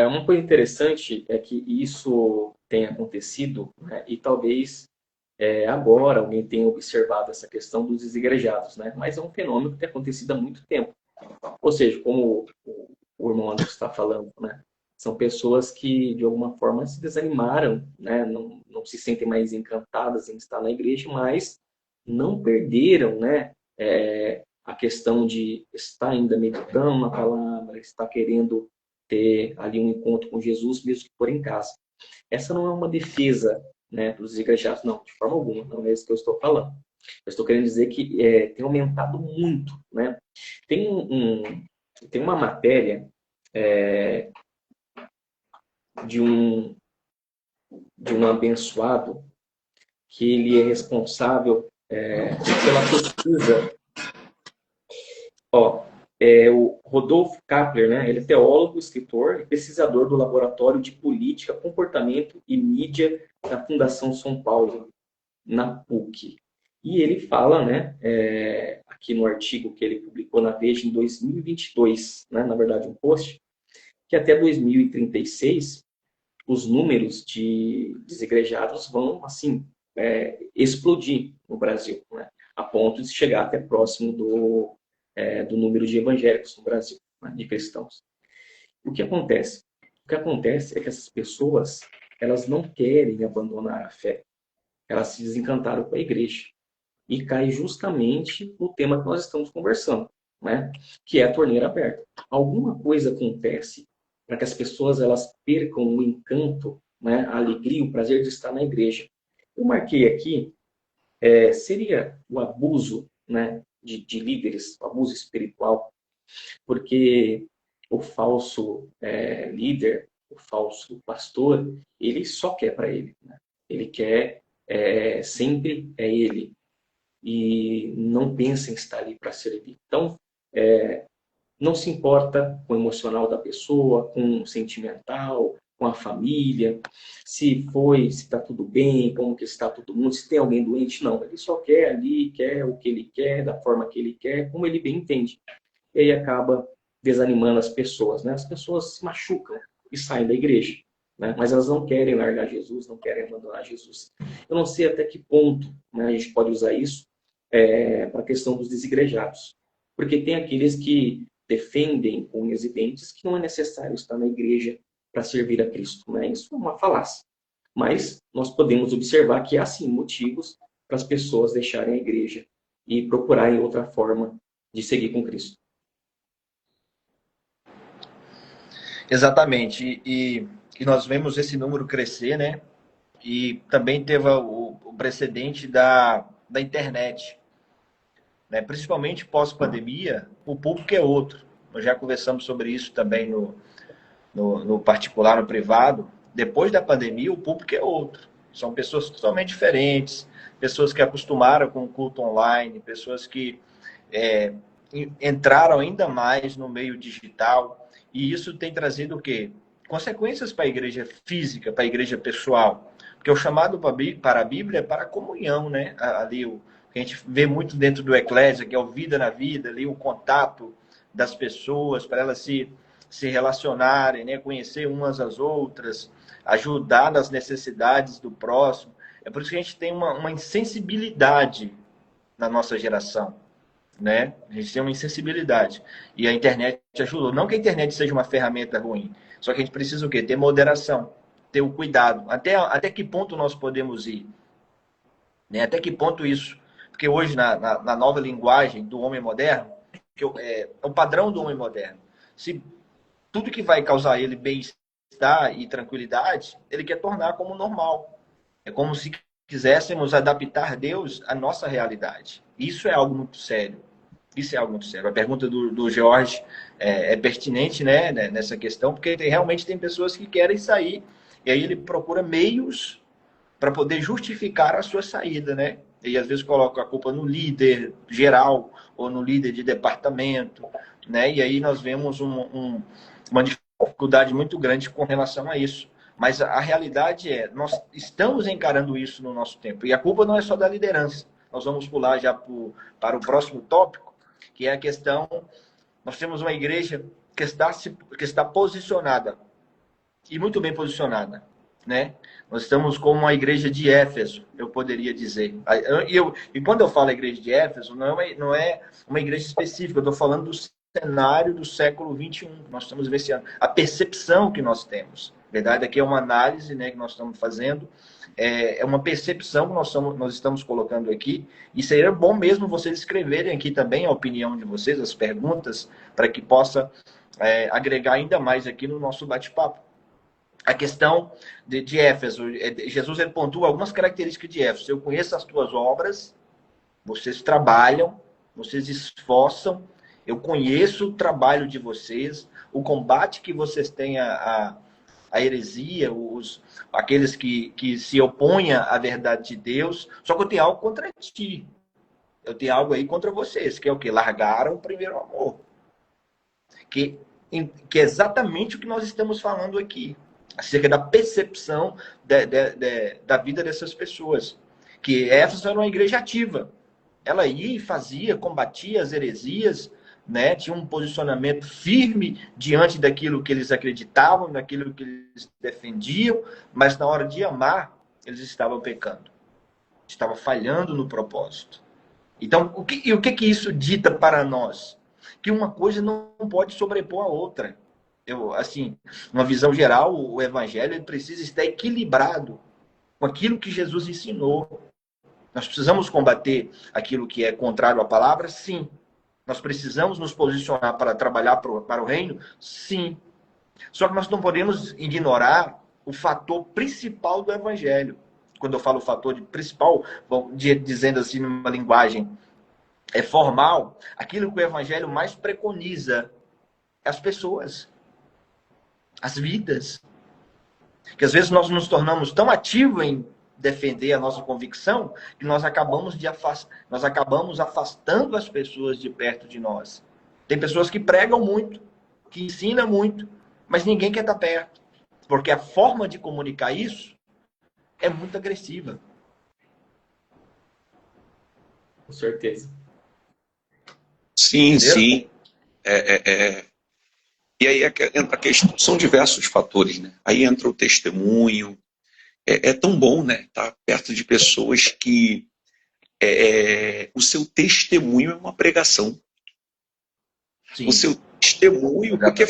Uma coisa interessante é que isso tem acontecido, né, e talvez agora alguém tenha observado essa questão dos desigrejados, né? Mas é um fenômeno que tem acontecido há muito tempo. Ou seja, como o irmão Anderson está falando, né? São pessoas que, de alguma forma, se desanimaram, né? Não se sentem mais encantadas em estar na igreja, mas não perderam, né? A questão de estar ainda meditando na palavra, estar querendo ter ali um encontro com Jesus, mesmo que for em casa. Essa não é uma defesa, né, dos igrejados, não, de forma alguma, não é isso que eu estou falando. Eu estou querendo dizer que tem aumentado muito, né? Tem tem uma matéria de um abençoado que ele é responsável pela pesquisa. O Rodolfo Kapler, né? Ele é teólogo, escritor e pesquisador do Laboratório de Política, Comportamento e Mídia da Fundação São Paulo, na PUC. E ele fala, né, aqui no artigo que ele publicou na Veja em 2022, né, na verdade um post, que até 2036 os números de desigrejados vão, assim, explodir no Brasil, né, a ponto de chegar até próximo do número de evangélicos no Brasil, né, de cristãos. O que acontece? O que acontece é que essas pessoas, elas não querem abandonar a fé. Elas se desencantaram com a igreja. E cai justamente no tema que nós estamos conversando, né? Que é a torneira aberta. Alguma coisa acontece para que as pessoas elas percam o encanto, né? A alegria, o prazer de estar na igreja. Eu marquei aqui, seria o abuso, né? De líderes, o abuso espiritual, porque o falso líder, o falso pastor, ele só quer para ele, né? Ele quer sempre ele e não pensa em estar ali para servir. Então, não se importa com o emocional da pessoa, com o sentimental, com a família, se está tudo bem, como que está todo mundo, se tem alguém doente, não. Ele só quer ali, quer o que ele quer, da forma que ele quer, como ele bem entende. E aí acaba desanimando as pessoas, né? As pessoas se machucam e saem da igreja, né? Mas elas não querem largar Jesus, não querem abandonar Jesus. Eu não sei até que ponto, né, a gente pode usar isso para a questão dos desigrejados. Porque tem aqueles que defendem com unhas e dentes que não é necessário estar na igreja para servir a Cristo, né? Isso é uma falácia. Mas nós podemos observar que há, sim, motivos para as pessoas deixarem a igreja e procurarem outra forma de seguir com Cristo. Exatamente. E nós vemos esse número crescer, né? E também teve o precedente da internet, né? Principalmente pós-pandemia, o público é outro. Nós já conversamos sobre isso também no particular, no privado. Depois da pandemia, o público é outro. São pessoas totalmente diferentes, pessoas que acostumaram com o culto online, pessoas que entraram ainda mais no meio digital. E isso tem trazido o quê? Consequências para a igreja física, para a igreja pessoal. Porque o chamado para a Bíblia é para a comunhão, né? Ali o que a gente vê muito dentro do Eclésia, que é o vida na vida, ali o contato das pessoas, para elas se relacionarem, né? Conhecer umas às outras, ajudar nas necessidades do próximo. É por isso que a gente tem uma insensibilidade na nossa geração, né? A gente tem uma insensibilidade. E a internet ajudou. Não que a internet seja uma ferramenta ruim, só que a gente precisa o quê? Ter moderação, ter o cuidado. Até que ponto nós podemos ir? Né? Até que ponto isso? Porque hoje, na nova linguagem do homem moderno, que é o padrão do homem moderno, se tudo que vai causar ele bem-estar e tranquilidade, ele quer tornar como normal. É como se quiséssemos adaptar Deus à nossa realidade. Isso é algo muito sério. Isso é algo muito sério. A pergunta do George é pertinente, né, nessa questão, porque realmente tem pessoas que querem sair, e aí ele procura meios para poder justificar a sua saída, né? E às vezes coloca a culpa no líder geral, ou no líder de departamento, né? E aí nós vemos uma dificuldade muito grande com relação a isso. Mas a realidade é, nós estamos encarando isso no nosso tempo. E a culpa não é só da liderança. Nós vamos pular já para o próximo tópico, que é a questão... Nós temos uma igreja que está posicionada, e muito bem posicionada, né? Nós estamos como uma igreja de Éfeso, eu poderia dizer. E quando eu falo igreja de Éfeso, não é uma igreja específica, eu estou falando do cenário do século XXI, que nós estamos vendo, a percepção que nós temos. Na verdade, aqui é uma análise, né, que nós estamos fazendo, é uma percepção que nós estamos colocando aqui, e seria bom mesmo vocês escreverem aqui também a opinião de vocês, as perguntas, para que possa agregar ainda mais aqui no nosso bate-papo. A questão de Éfeso, Jesus ele pontua algumas características de Éfeso. Eu conheço as tuas obras, vocês trabalham, vocês esforçam, eu conheço o trabalho de vocês, o combate que vocês têm a heresia, aqueles que se opõem à verdade de Deus. Só que eu tenho algo contra ti. Eu tenho algo aí contra vocês, que é o quê? Largaram o primeiro amor. Que é exatamente o que nós estamos falando aqui. Acerca da percepção da vida dessas pessoas. Que Éfeso era uma igreja ativa. Ela ia e fazia, combatia as heresias, né? Tinha um posicionamento firme diante daquilo que eles acreditavam, daquilo que eles defendiam, mas na hora de amar, eles estavam pecando. Estavam falhando no propósito. Então, o que isso dita para nós? Que uma coisa não pode sobrepor a outra. Assim, uma visão geral, o evangelho ele precisa estar equilibrado com aquilo que Jesus ensinou. Nós precisamos combater aquilo que é contrário à palavra? Sim. Nós precisamos nos posicionar para trabalhar para o reino? Sim. Só que nós não podemos ignorar o fator principal do evangelho. Quando eu falo o fator principal, dizendo assim numa linguagem formal, aquilo que o evangelho mais preconiza é as pessoas. As vidas. Que às vezes nós nos tornamos tão ativos em defender a nossa convicção que nós acabamos afastando as pessoas de perto de nós. Tem pessoas que pregam muito, que ensinam muito, mas ninguém quer estar perto. Porque a forma de comunicar isso é muito agressiva. Com certeza. Sim, entendeu? Sim. E aí entra a questão, são diversos fatores, né? Aí entra o testemunho. É tão bom, né? Estar perto de pessoas que o seu testemunho é uma pregação. Sim. O seu testemunho, porque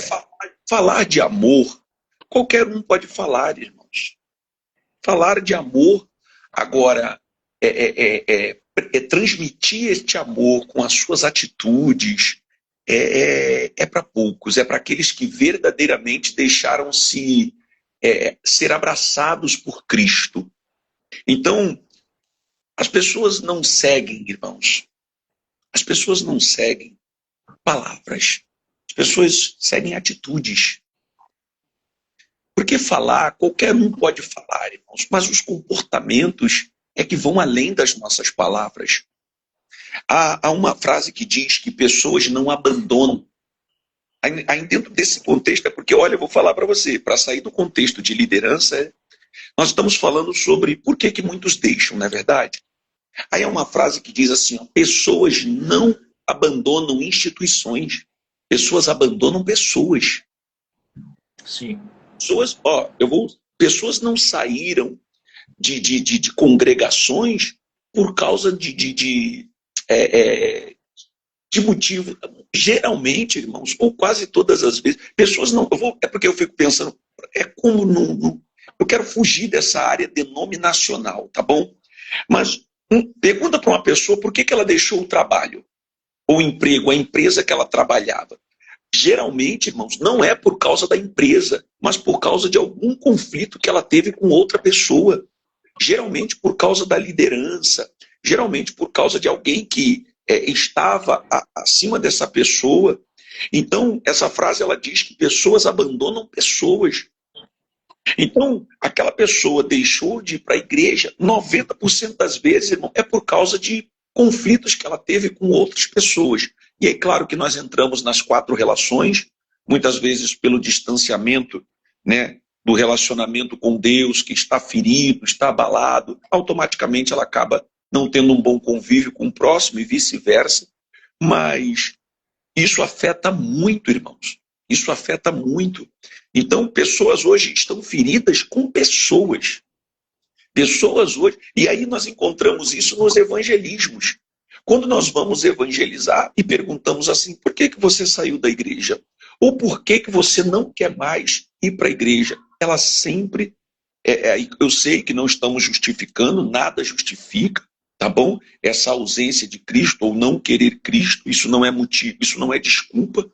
falar de amor, qualquer um pode falar, irmãos. Falar de amor, agora, transmitir este amor com as suas atitudes, é para poucos, é para aqueles que verdadeiramente deixaram-se ser abraçados por Cristo. Então, as pessoas não seguem, irmãos. As pessoas não seguem palavras. As pessoas seguem atitudes. Porque falar, qualquer um pode falar, irmãos, mas os comportamentos é que vão além das nossas palavras. Há uma frase que diz que pessoas não abandonam. Aí dentro desse contexto, é porque, olha, eu vou falar para você, para sair do contexto de liderança, nós estamos falando sobre por que muitos deixam, não é verdade? Aí é uma frase que diz assim, ó, pessoas não abandonam instituições, pessoas abandonam pessoas. Sim. Pessoas não saíram de congregações por causa de motivo. Geralmente, irmãos, ou quase todas as vezes, pessoas não... é porque eu fico pensando, como não... Eu quero fugir dessa área denominacional, tá bom? Mas pergunta para uma pessoa por que ela deixou o trabalho, ou o emprego, a empresa que ela trabalhava. Geralmente, irmãos, não é por causa da empresa, mas por causa de algum conflito que ela teve com outra pessoa. Geralmente por causa da liderança, geralmente por causa de alguém que estava acima dessa pessoa. Então, essa frase ela diz que pessoas abandonam pessoas. Então, aquela pessoa deixou de ir para a igreja, 90% das vezes, irmão, é por causa de conflitos que ela teve com outras pessoas. E é claro que nós entramos nas 4 relações, muitas vezes pelo distanciamento, né, do relacionamento com Deus, que está ferido, está abalado, automaticamente ela acaba não tendo um bom convívio com o próximo e vice-versa. Mas isso afeta muito, irmãos. Isso afeta muito. Então, pessoas hoje estão feridas com pessoas. Pessoas hoje... E aí nós encontramos isso nos evangelismos. Quando nós vamos evangelizar e perguntamos assim, por que você saiu da igreja? Ou por que você não quer mais ir para a igreja? Ela sempre... eu sei que não estamos justificando, nada justifica, tá bom? Essa ausência de Cristo ou não querer Cristo, isso não é motivo, isso não é desculpa.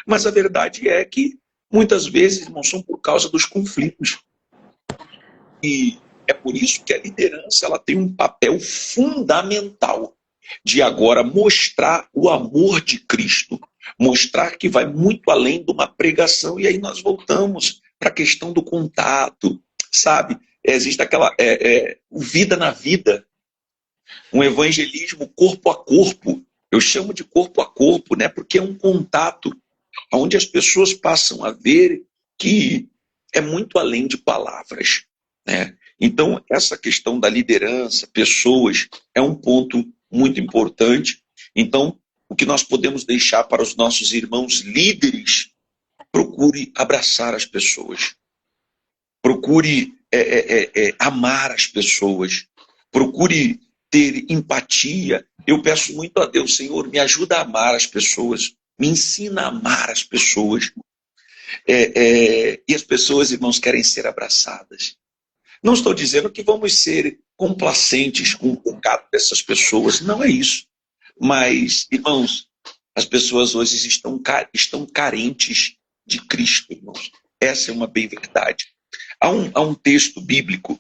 Mas a verdade é que muitas vezes, irmãos, são por causa dos conflitos. E é por isso que a liderança ela tem um papel fundamental de agora mostrar o amor de Cristo, mostrar que vai muito além de uma pregação. E aí nós voltamos para a questão do contato, sabe? Existe aquela vida na vida, um evangelismo corpo a corpo. Eu chamo de corpo a corpo, né? Porque é um contato onde as pessoas passam a ver que é muito além de palavras, né? Então, essa questão da liderança, pessoas, é um ponto muito importante. Então, o que nós podemos deixar para os nossos irmãos líderes, procure abraçar as pessoas. Procure amar as pessoas. Procure ter empatia. Eu peço muito a Deus, Senhor, me ajuda a amar as pessoas. Me ensina a amar as pessoas. E as pessoas, irmãos, querem ser abraçadas. Não estou dizendo que vamos ser complacentes com o pecado dessas pessoas. Não é isso. Mas, irmãos, as pessoas hoje estão carentes de Cristo, irmãos. Essa é uma bem verdade. Há um texto bíblico,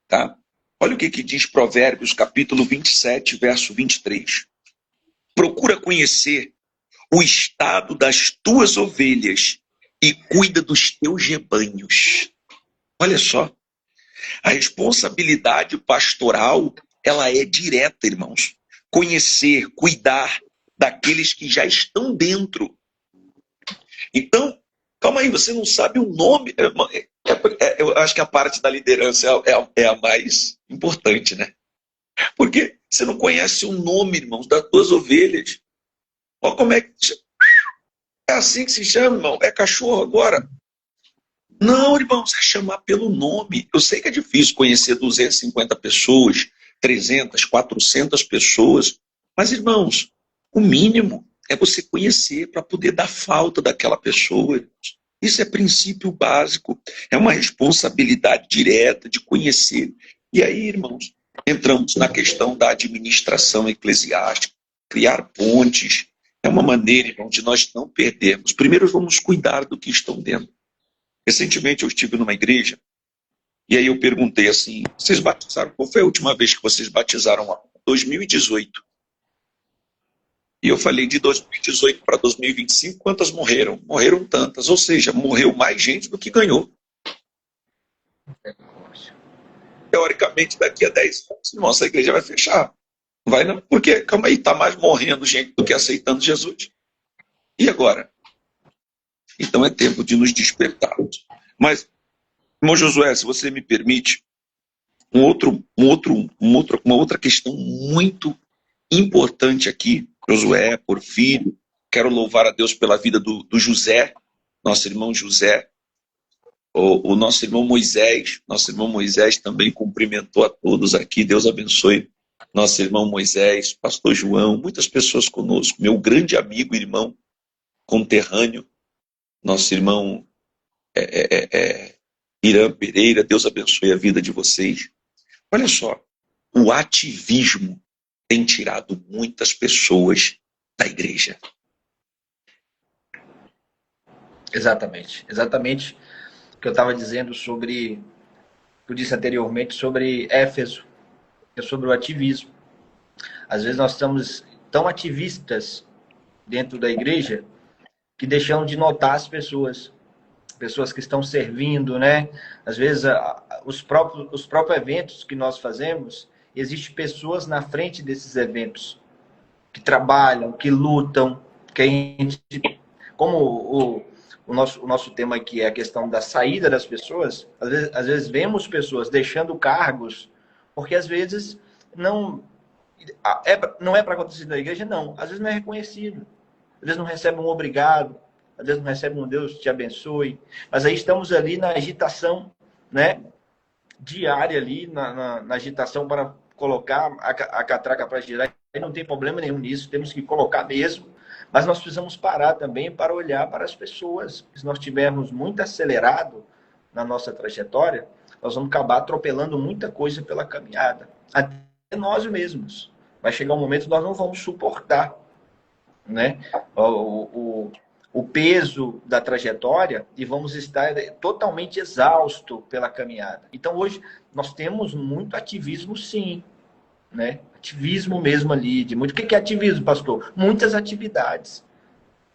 tá? Olha o que diz Provérbios, capítulo 27, verso 23. Procura conhecer o estado das tuas ovelhas e cuida dos teus rebanhos. Olha só. A responsabilidade pastoral, ela é direta, irmãos. Conhecer, cuidar daqueles que já estão dentro. Então, calma aí, você não sabe o nome. Eu acho que a parte da liderança é a mais importante, né? Porque você não conhece o nome, irmãos, das tuas ovelhas. Olha como é que... É assim que se chama, irmão. É cachorro agora. Não, irmãos, é chamar pelo nome. Eu sei que é difícil conhecer 250 pessoas, 300, 400 pessoas. Mas, irmãos, o mínimo é você conhecer para poder dar falta daquela pessoa. Irmãos. Isso é princípio básico. É uma responsabilidade direta de conhecer. E aí, irmãos, entramos na questão da administração eclesiástica. Criar pontes. É uma maneira, irmão, de nós não perdermos. Primeiro, vamos cuidar do que estão dentro. Recentemente eu estive numa igreja e aí eu perguntei assim, vocês batizaram? Qual foi a última vez que vocês batizaram lá? 2018. E eu falei, de 2018 para 2025, quantas morreram? Morreram tantas, ou seja, morreu mais gente do que ganhou. Teoricamente, daqui a 10 anos, nossa, a igreja vai fechar. Não vai não? Porque, calma aí, está mais morrendo gente do que aceitando Jesus. E agora? Então é tempo de nos despertarmos. Mas, irmão Josué, se você me permite, uma outra questão muito importante aqui, Josué, Porfírio, quero louvar a Deus pela vida do José, nosso irmão José, o nosso irmão Moisés também cumprimentou a todos aqui, Deus abençoe nosso irmão Moisés, pastor João, muitas pessoas conosco, meu grande amigo, irmão, conterrâneo, nosso irmão Irã Pereira, Deus abençoe a vida de vocês. Olha só, o ativismo tem tirado muitas pessoas da igreja. Exatamente o que eu estava dizendo sobre, eu disse anteriormente sobre Éfeso, é sobre o ativismo. Às vezes nós estamos tão ativistas dentro da igreja que deixamos de notar as pessoas que estão servindo, né? Às vezes os próprios eventos que nós fazemos, existem pessoas na frente desses eventos que trabalham, que lutam, que a gente, como o nosso tema aqui é a questão da saída das pessoas, às vezes vemos pessoas deixando cargos, porque às vezes não é para acontecer na igreja, não. Às vezes não é reconhecido. Às vezes não recebe um obrigado, às vezes não recebe um Deus te abençoe. Mas aí estamos ali na agitação, né, diária ali, na agitação para colocar a catraca para girar. E não tem problema nenhum nisso, temos que colocar mesmo. Mas nós precisamos parar também para olhar para as pessoas. Se nós tivermos muito acelerado na nossa trajetória, nós vamos acabar atropelando muita coisa pela caminhada. Até nós mesmos. Vai chegar um momento que nós não vamos suportar, né, o peso da trajetória e vamos estar totalmente exausto pela caminhada. Então, hoje, nós temos muito ativismo, sim, né? Ativismo mesmo ali. O que é ativismo, pastor? Muitas atividades,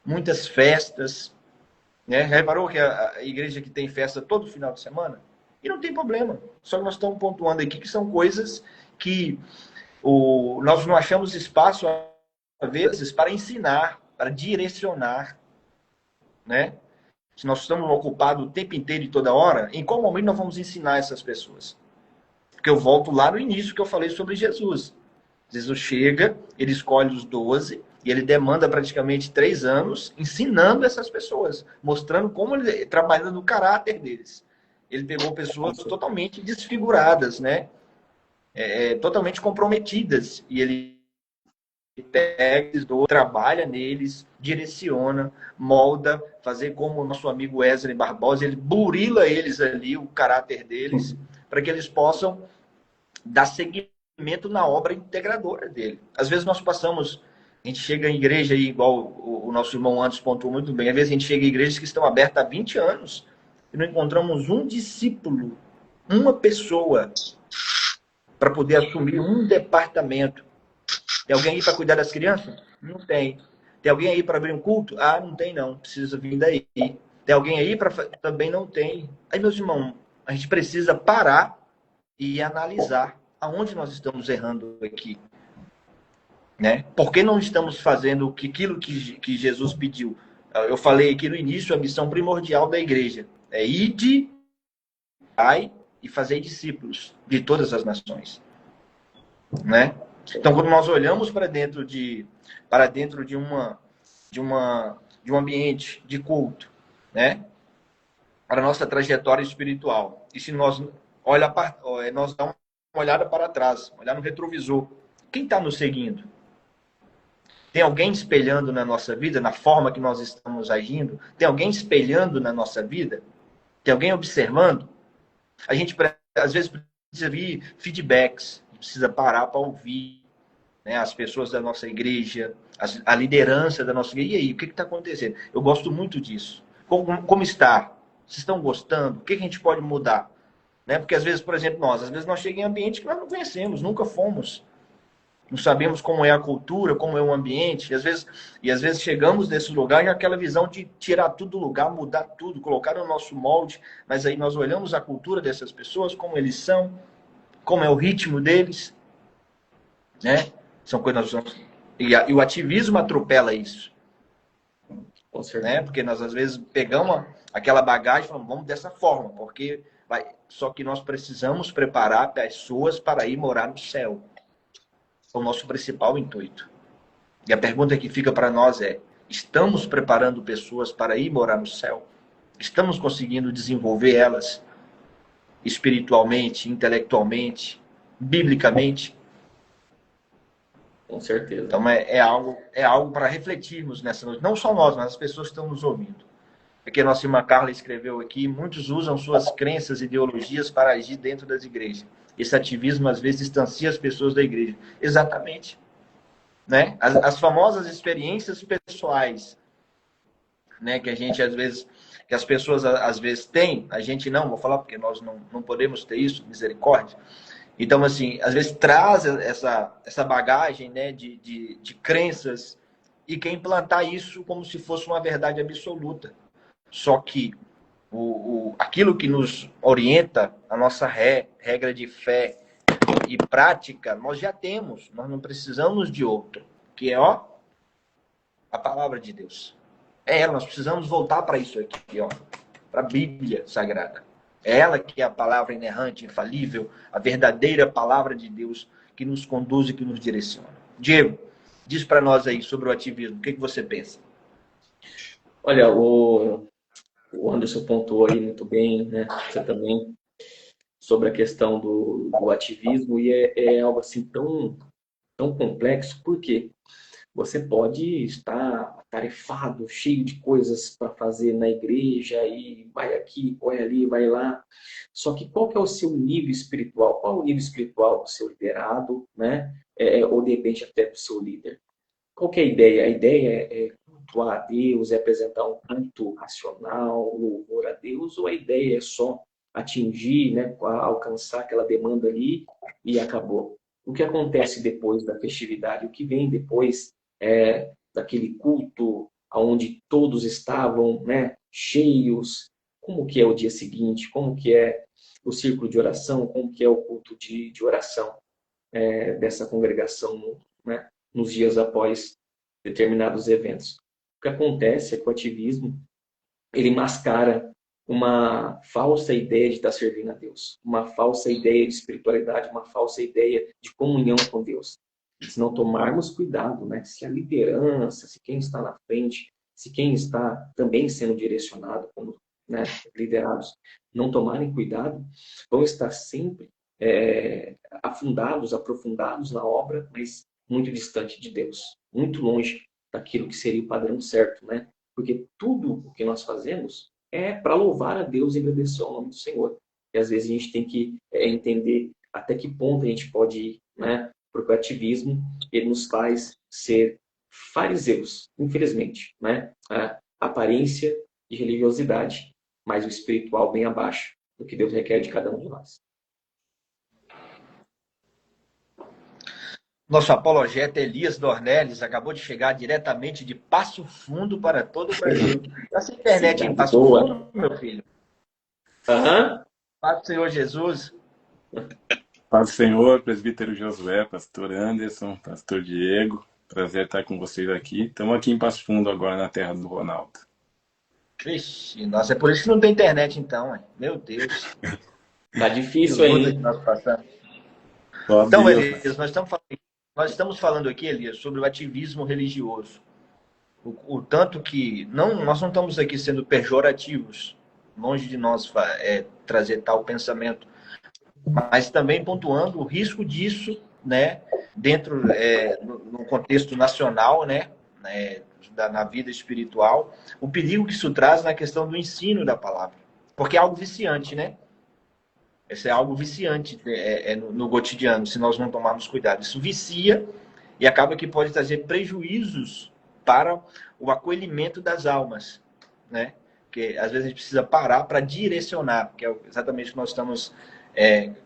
muitas festas, né? Reparou que a igreja que tem festa todo final de semana? E não tem problema. Só que nós estamos pontuando aqui que são coisas que nós não achamos espaço, às vezes, para ensinar, para direcionar, né? Se nós estamos ocupados o tempo inteiro e toda hora, em qual momento nós vamos ensinar essas pessoas? Porque eu volto lá no início que eu falei sobre Jesus. Jesus chega, ele escolhe os 12 e ele demanda praticamente 3 anos ensinando essas pessoas, mostrando como ele trabalhando no caráter deles. Ele pegou pessoas totalmente desfiguradas, né? Totalmente comprometidas, e ele pega, trabalha neles, direciona, molda, fazer como o nosso amigo Wesley Barbosa, ele burila eles ali, o caráter deles, para que eles possam dar seguimento na obra integradora dele. Às vezes nós passamos, a gente chega em igreja aí, igual o nosso irmão Anderson pontuou muito bem, às vezes a gente chega em igrejas que estão abertas há 20 anos e não encontramos um discípulo, uma pessoa, para poder assumir um departamento. Tem alguém aí para cuidar das crianças? Não tem. Tem alguém aí para abrir um culto? Ah, não tem não. Precisa vir daí. Tem alguém aí para... Também não tem. Aí, meus irmãos, a gente precisa parar e analisar aonde nós estamos errando aqui. Né? Por que não estamos fazendo aquilo que Jesus pediu? Eu falei aqui no início, a missão primordial da igreja é ide, vai e fazer discípulos de todas as nações. Né? Então, quando nós olhamos para dentro de um ambiente de culto, né, para a nossa trajetória espiritual, e se nós nós damos uma olhada para trás, olhar no retrovisor, quem está nos seguindo? Tem alguém espelhando na nossa vida, na forma que nós estamos agindo? Tem alguém espelhando na nossa vida? Tem alguém observando? A gente, às vezes, precisa ouvir feedbacks, precisa parar para ouvir, né, as pessoas da nossa igreja, a liderança da nossa igreja. E aí, o que está acontecendo? Eu gosto muito disso. Como está? Vocês estão gostando? O que a gente pode mudar? Né? Porque, às vezes, por exemplo, às vezes nós chegamos em ambientes que nós não conhecemos, nunca fomos. Não sabemos como é a cultura, como é o ambiente. E às vezes chegamos nesse lugar e aquela visão de tirar tudo do lugar, mudar tudo, colocar no nosso molde. Mas aí nós olhamos a cultura dessas pessoas, como eles são, como é o ritmo deles. Né? São coisas... E o ativismo atropela isso. Com certeza. Né? Porque nós, às vezes, pegamos aquela bagagem e falamos, vamos dessa forma. Porque só que nós precisamos preparar pessoas para ir morar no céu. É o nosso principal intuito. E a pergunta que fica para nós é, estamos preparando pessoas para ir morar no céu? Estamos conseguindo desenvolver elas espiritualmente, intelectualmente, biblicamente? Com certeza. Então é algo para refletirmos nessa noite. Não só nós, mas as pessoas que estão nos ouvindo. Porque a nossa irmã Carla escreveu aqui, muitos usam suas crenças e ideologias para agir dentro das igrejas. Esse ativismo, às vezes, distancia as pessoas da igreja. Exatamente. Né? As famosas experiências pessoais, né? Que a gente, às vezes, que as pessoas, às vezes, têm, a gente não, vou falar porque nós não podemos ter isso, misericórdia. Então, assim, às vezes traz essa bagagem, né, de crenças e quer implantar isso como se fosse uma verdade absoluta. Só que aquilo que nos orienta, a nossa regra de fé, e prática nós já temos, nós não precisamos de outro, que é, ó, a palavra de Deus. É ela, nós precisamos voltar para isso aqui, ó, para a Bíblia Sagrada. É ela que é a palavra inerrante, infalível, a verdadeira palavra de Deus que nos conduz e que nos direciona. Diego, diz para nós aí sobre o ativismo, o que você pensa? Olha, o Anderson pontuou aí muito bem, né? Você também, sobre a questão do ativismo, e é algo assim tão complexo, porque você pode estar atarefado, cheio de coisas para fazer na igreja, e vai aqui, vai ali, vai lá. Só que qual que é o seu nível espiritual? Qual é o nível espiritual do seu liderado, né? Ou de repente até do seu líder? Qual que é a ideia? A ideia é cultuar a Deus, é apresentar um culto racional, louvor a Deus, ou a ideia é só atingir, né, alcançar aquela demanda ali e acabou? O que acontece depois da festividade? O que vem depois daquele culto onde todos estavam, né, cheios? Como que é o dia seguinte? Como que é o círculo de oração? Como que é o culto de oração dessa congregação, né, nos dias após determinados eventos? O que acontece é que o ativismo, ele mascara uma falsa ideia de estar servindo a Deus, uma falsa ideia de espiritualidade, uma falsa ideia de comunhão com Deus. Se não tomarmos cuidado, né, se a liderança, se quem está na frente, se quem está também sendo direcionado como, né, liderados, não tomarem cuidado, vão estar sempre aprofundados na obra, mas muito distante de Deus, muito longe daquilo que seria o padrão certo, né? Porque tudo o que nós fazemos é para louvar a Deus e agradecer ao nome do Senhor. E às vezes a gente tem que entender até que ponto a gente pode ir, né? Porque o ativismo, ele nos faz ser fariseus, infelizmente, né? A aparência de religiosidade, mas o espiritual bem abaixo do que Deus requer de cada um de nós. Nosso apologeta Elias Dornelles acabou de chegar diretamente de Passo Fundo para todo o Brasil. Essa internet em Passo Fundo, meu filho? Paz do Senhor Jesus. Paz do Senhor, presbítero Josué, pastor Anderson, pastor Diego. Prazer estar com vocês aqui. Estamos aqui em Passo Fundo agora, na terra do Ronaldo. Vixe, nossa, é por isso que não tem internet então, hein? Meu Deus. Tá difícil aí. Então, Elias, nós estamos falando aqui, Elias, sobre o ativismo religioso. O tanto que nós não estamos aqui sendo pejorativos, longe de nós trazer tal pensamento, mas também pontuando o risco disso, né, dentro no contexto nacional, né, na vida espiritual, o perigo que isso traz na questão do ensino da palavra, porque é algo viciante, né? Isso é algo viciante no cotidiano, se nós não tomarmos cuidado. Isso vicia e acaba que pode trazer prejuízos para o acolhimento das almas, né? Porque às vezes a gente precisa parar para direcionar, que é exatamente o que nós estamos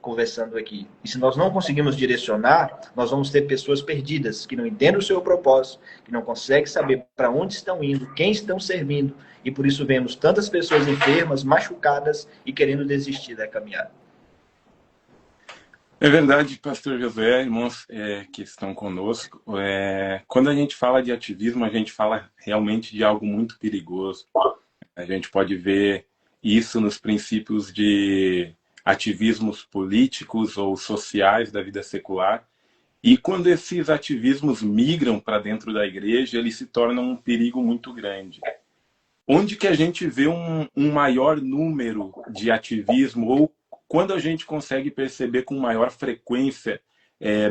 conversando aqui. E se nós não conseguimos direcionar, nós vamos ter pessoas perdidas, que não entendem o seu propósito, que não conseguem saber para onde estão indo, quem estão servindo, e por isso vemos tantas pessoas enfermas, machucadas e querendo desistir da caminhada. É verdade, pastor Josué, irmãos que estão conosco. Quando a gente fala de ativismo, a gente fala realmente de algo muito perigoso. A gente pode ver isso nos princípios de ativismos políticos ou sociais da vida secular. E quando esses ativismos migram para dentro da igreja, eles se tornam um perigo muito grande. Onde que a gente vê um maior número de ativismo, ou quando a gente consegue perceber com maior frequência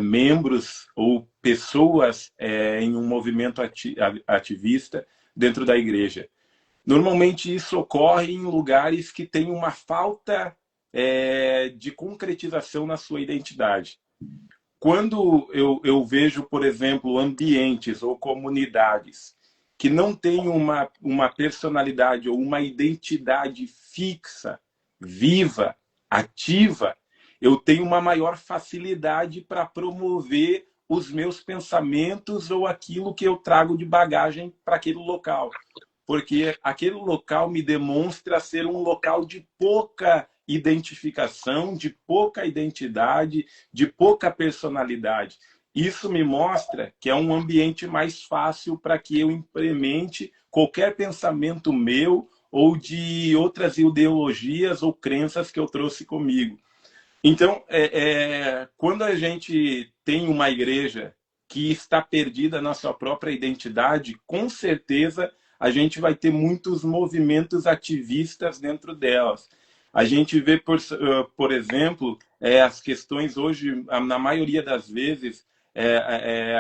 membros ou pessoas em um movimento ativista dentro da igreja? Normalmente isso ocorre em lugares que têm uma falta de concretização na sua identidade. Quando eu vejo, por exemplo, ambientes ou comunidades que não têm uma personalidade ou uma identidade fixa, viva, ativa, eu tenho uma maior facilidade para promover os meus pensamentos ou aquilo que eu trago de bagagem para aquele local. Porque aquele local me demonstra ser um local de pouca identificação, de pouca identidade, de pouca personalidade. Isso me mostra que é um ambiente mais fácil para que eu implemente qualquer pensamento meu ou de outras ideologias ou crenças que eu trouxe comigo. Então, quando a gente tem uma igreja que está perdida na sua própria identidade, com certeza a gente vai ter muitos movimentos ativistas dentro delas. A gente vê, por exemplo, as questões hoje, na maioria das vezes,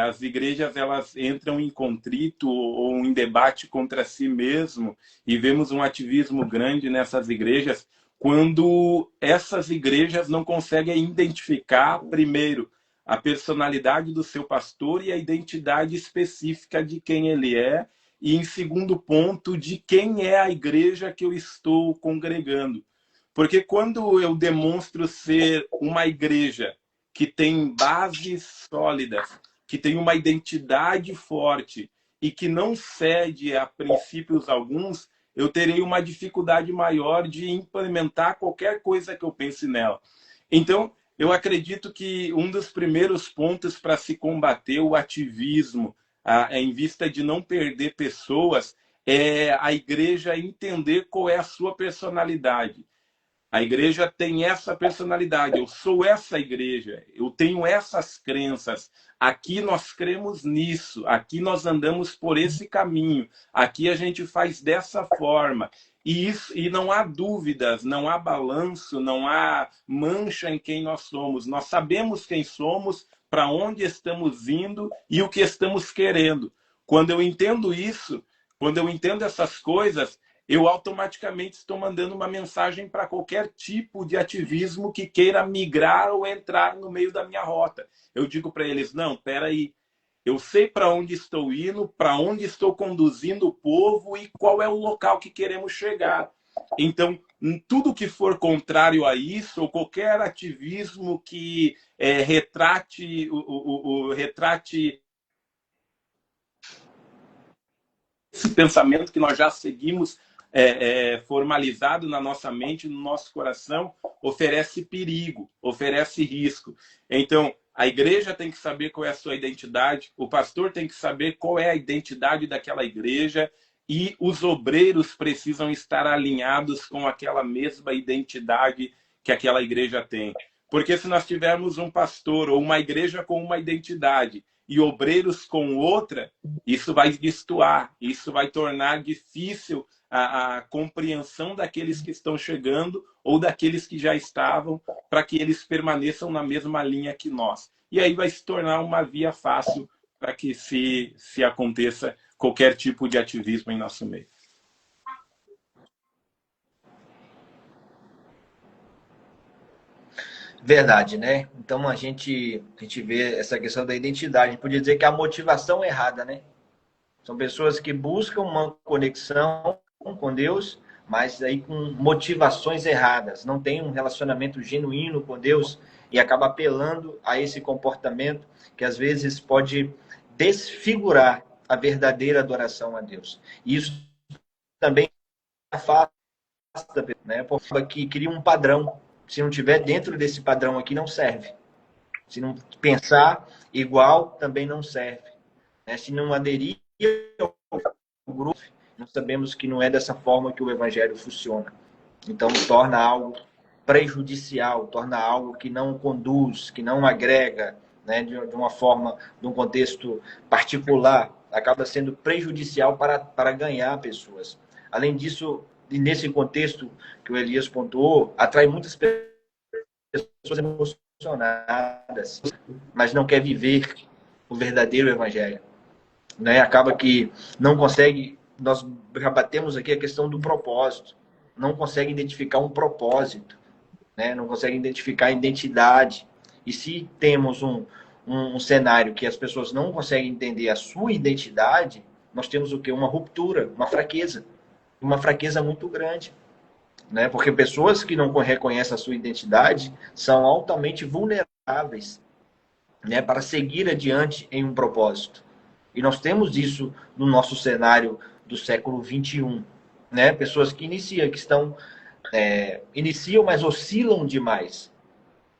as igrejas elas entram em contrito ou em debate contra si mesmo, e vemos um ativismo grande nessas igrejas quando essas igrejas não conseguem identificar, primeiro, a personalidade do seu pastor e a identidade específica de quem ele é, e, em segundo ponto, de quem é a igreja que eu estou congregando. Porque quando eu demonstro ser uma igreja que tem bases sólidas, que tem uma identidade forte e que não cede a princípios alguns, eu terei uma dificuldade maior de implementar qualquer coisa que eu pense nela. Então, eu acredito que um dos primeiros pontos para se combater o ativismo, em vista de não perder pessoas, é a igreja entender qual é a sua personalidade. A igreja tem essa personalidade, eu sou essa igreja, eu tenho essas crenças, aqui nós cremos nisso, aqui nós andamos por esse caminho, aqui a gente faz dessa forma. E não há dúvidas, não há balanço, não há mancha em quem nós somos. Nós sabemos quem somos, para onde estamos indo e o que estamos querendo. Quando eu entendo isso, quando eu entendo essas coisas, eu automaticamente estou mandando uma mensagem para qualquer tipo de ativismo que queira migrar ou entrar no meio da minha rota. Eu digo para eles, não, espera aí, eu sei para onde estou indo, para onde estou conduzindo o povo e qual é o local que queremos chegar. Então, tudo que for contrário a isso, ou qualquer ativismo que retrate esse pensamento que nós já seguimos formalizado na nossa mente, no nosso coração, oferece perigo, oferece risco. Então, a igreja tem que saber qual é a sua identidade, o pastor tem que saber qual é a identidade daquela igreja, e os obreiros precisam estar alinhados com aquela mesma identidade que aquela igreja tem. Porque se nós tivermos um pastor ou uma igreja com uma identidade e obreiros com outra, isso vai destoar, isso vai tornar difícil a compreensão daqueles que estão chegando ou daqueles que já estavam, para que eles permaneçam na mesma linha que nós. E aí vai se tornar uma via fácil para que se aconteça qualquer tipo de ativismo em nosso meio. Verdade, né? Então a gente vê essa questão da identidade. Podia dizer que a motivação é errada, né? São pessoas que buscam uma conexão com Deus, mas aí com motivações erradas. Não tem um relacionamento genuíno com Deus e acaba apelando a esse comportamento que às vezes pode desfigurar a verdadeira adoração a Deus. E isso também afasta, né? Porque cria um padrão. Se não tiver dentro desse padrão aqui, não serve. Se não pensar igual, também não serve. Né? Se não aderir ao grupo, nós sabemos que não é dessa forma que o evangelho funciona. Então, torna algo prejudicial, torna algo que não conduz, que não agrega, né? De uma forma, de um contexto particular, acaba sendo prejudicial para ganhar pessoas. Além disso, e nesse contexto que o Elias pontuou, atrai muitas pessoas emocionadas, mas não quer viver o verdadeiro evangelho. Né? Acaba que não consegue, nós já batemos aqui a questão do propósito, não consegue identificar um propósito, né? Não consegue identificar a identidade. E se temos um cenário que as pessoas não conseguem entender a sua identidade, nós temos o quê? Uma ruptura, uma fraqueza muito grande, né? Porque pessoas que não reconhecem a sua identidade são altamente vulneráveis, né? Para seguir adiante em um propósito. E nós temos isso no nosso cenário do século XXI, né? Pessoas que iniciam, que estão iniciam, mas oscilam demais.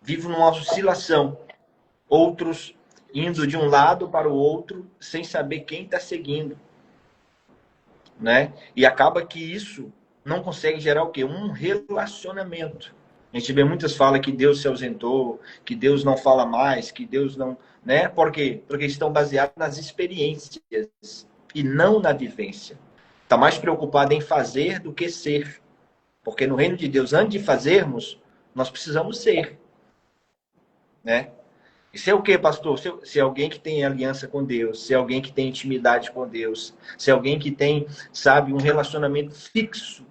Vivem numa oscilação. Outros indo de um lado para o outro sem saber quem está seguindo, né? E acaba que isso não consegue gerar o quê? Um relacionamento. A gente vê muitas falas que Deus se ausentou, que Deus não fala mais, que Deus não... Né? Por quê? Porque estão baseados nas experiências e não na vivência. Está mais preocupado em fazer do que ser. Porque no reino de Deus, antes de fazermos, nós precisamos ser. Né? E se é o quê, pastor? Se é alguém que tem aliança com Deus, se é alguém que tem intimidade com Deus, se é alguém que tem, sabe, um relacionamento fixo.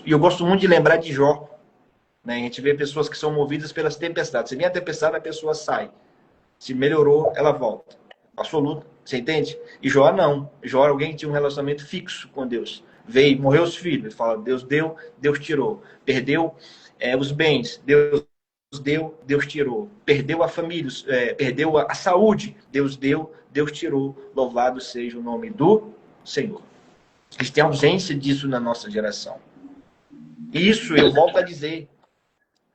E eu gosto muito de lembrar de Jó. Né? A gente vê pessoas que são movidas pelas tempestades. Se vem a tempestade, a pessoa sai. Se melhorou, ela volta. Passou luta, você entende? E Jó não. Jó era alguém que tinha um relacionamento fixo com Deus. Veio, morreu os filhos. Ele fala, Deus deu, Deus tirou. Perdeu os bens, Deus deu, Deus tirou. Perdeu a família, perdeu a saúde, Deus deu, Deus tirou. Louvado seja o nome do Senhor. A gente tem ausência disso na nossa geração. Isso, eu volto a dizer,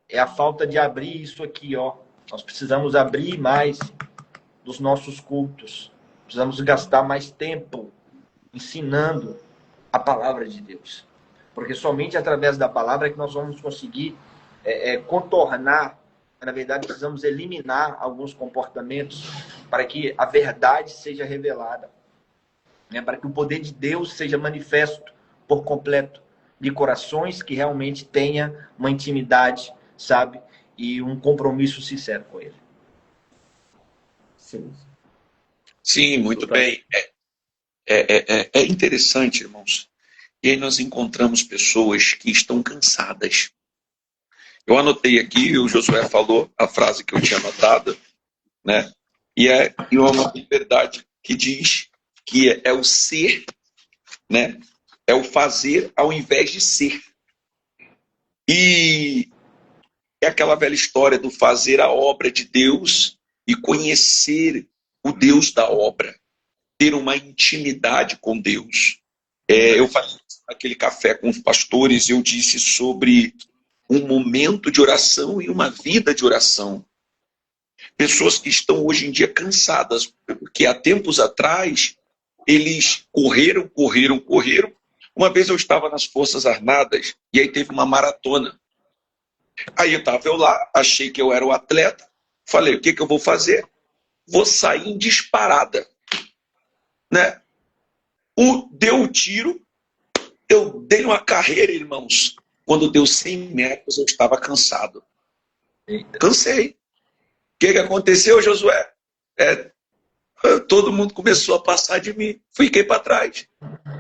é a falta de abrir isso aqui, ó. Nós precisamos abrir mais dos nossos cultos. Precisamos gastar mais tempo ensinando a palavra de Deus. Porque somente através da palavra é que nós vamos conseguir contornar. Na verdade, precisamos eliminar alguns comportamentos para que a verdade seja revelada. Né? Para que o poder de Deus seja manifesto por completo de corações que realmente tenha uma intimidade, sabe? E um compromisso sincero com Ele. Sim, muito bem. É interessante, irmãos. E aí nós encontramos pessoas que estão cansadas. Eu anotei aqui, o Josué falou a frase que eu tinha anotado, né? E é uma verdade que diz que é o ser, né? É o fazer ao invés de ser. E é aquela velha história do fazer a obra de Deus e conhecer o Deus da obra. Ter uma intimidade com Deus. Eu falei naquele café com os pastores, eu disse sobre um momento de oração e uma vida de oração. Pessoas que estão hoje em dia cansadas, porque há tempos atrás eles correram. Uma vez eu estava nas Forças Armadas e aí teve uma maratona. Aí eu estava lá, achei que eu era o atleta, falei, o que eu vou fazer? Vou sair em disparada. Né? Deu um tiro, eu dei uma carreira, irmãos. Quando deu 100 metros, eu estava cansado. Eita. Cansei. O que aconteceu, Josué? Todo mundo começou a passar de mim. Fiquei para trás.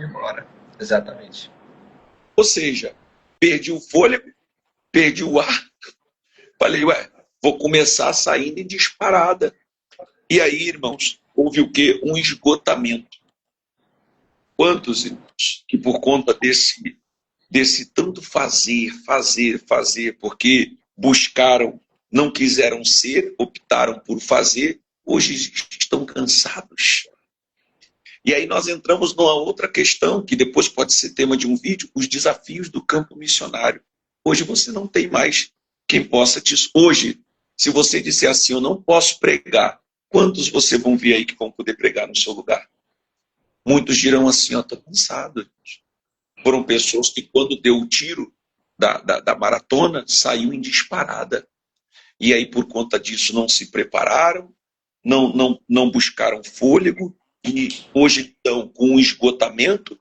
Embora. Exatamente. Ou seja, perdi o fôlego, perdi o ar. Falei, vou começar saindo em disparada. E aí, irmãos, houve o quê? Um esgotamento. Quantos, irmãos, que por conta desse tanto fazer, porque buscaram, não quiseram ser, optaram por fazer, hoje estão cansados. E aí nós entramos numa outra questão, que depois pode ser tema de um vídeo, os desafios do campo missionário. Hoje você não tem mais quem possa te... Hoje, se você disser assim, eu não posso pregar, quantos você vão ver aí que vão poder pregar no seu lugar? Muitos dirão assim, estou cansado. Foram pessoas que quando deu o tiro da maratona, saiu em disparada. E aí por conta disso não se prepararam, não buscaram fôlego, e hoje estão com um esgotamento,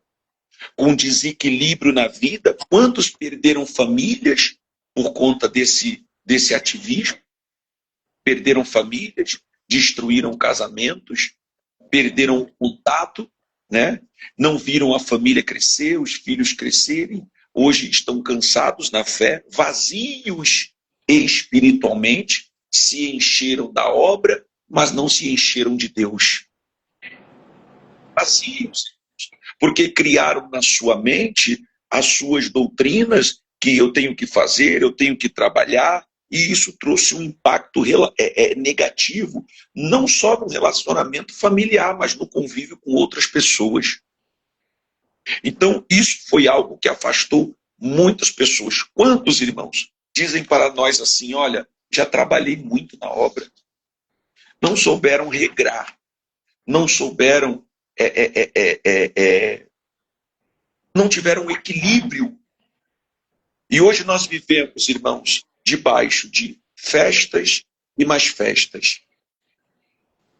com um desequilíbrio na vida. Quantos perderam famílias por conta desse ativismo? Perderam famílias, destruíram casamentos, perderam o contato, né? Não viram a família crescer, os filhos crescerem. Hoje estão cansados na fé, vazios espiritualmente, se encheram da obra, mas não se encheram de Deus. Vazios, porque criaram na sua mente as suas doutrinas, que eu tenho que fazer, eu tenho que trabalhar, e isso trouxe um impacto negativo, não só no relacionamento familiar, mas no convívio com outras pessoas. Então, isso foi algo que afastou muitas pessoas, quantos irmãos, dizem para nós assim, olha, já trabalhei muito na obra. Não souberam regrar, não souberam, não tiveram equilíbrio. E hoje nós vivemos, irmãos, debaixo de festas e mais festas.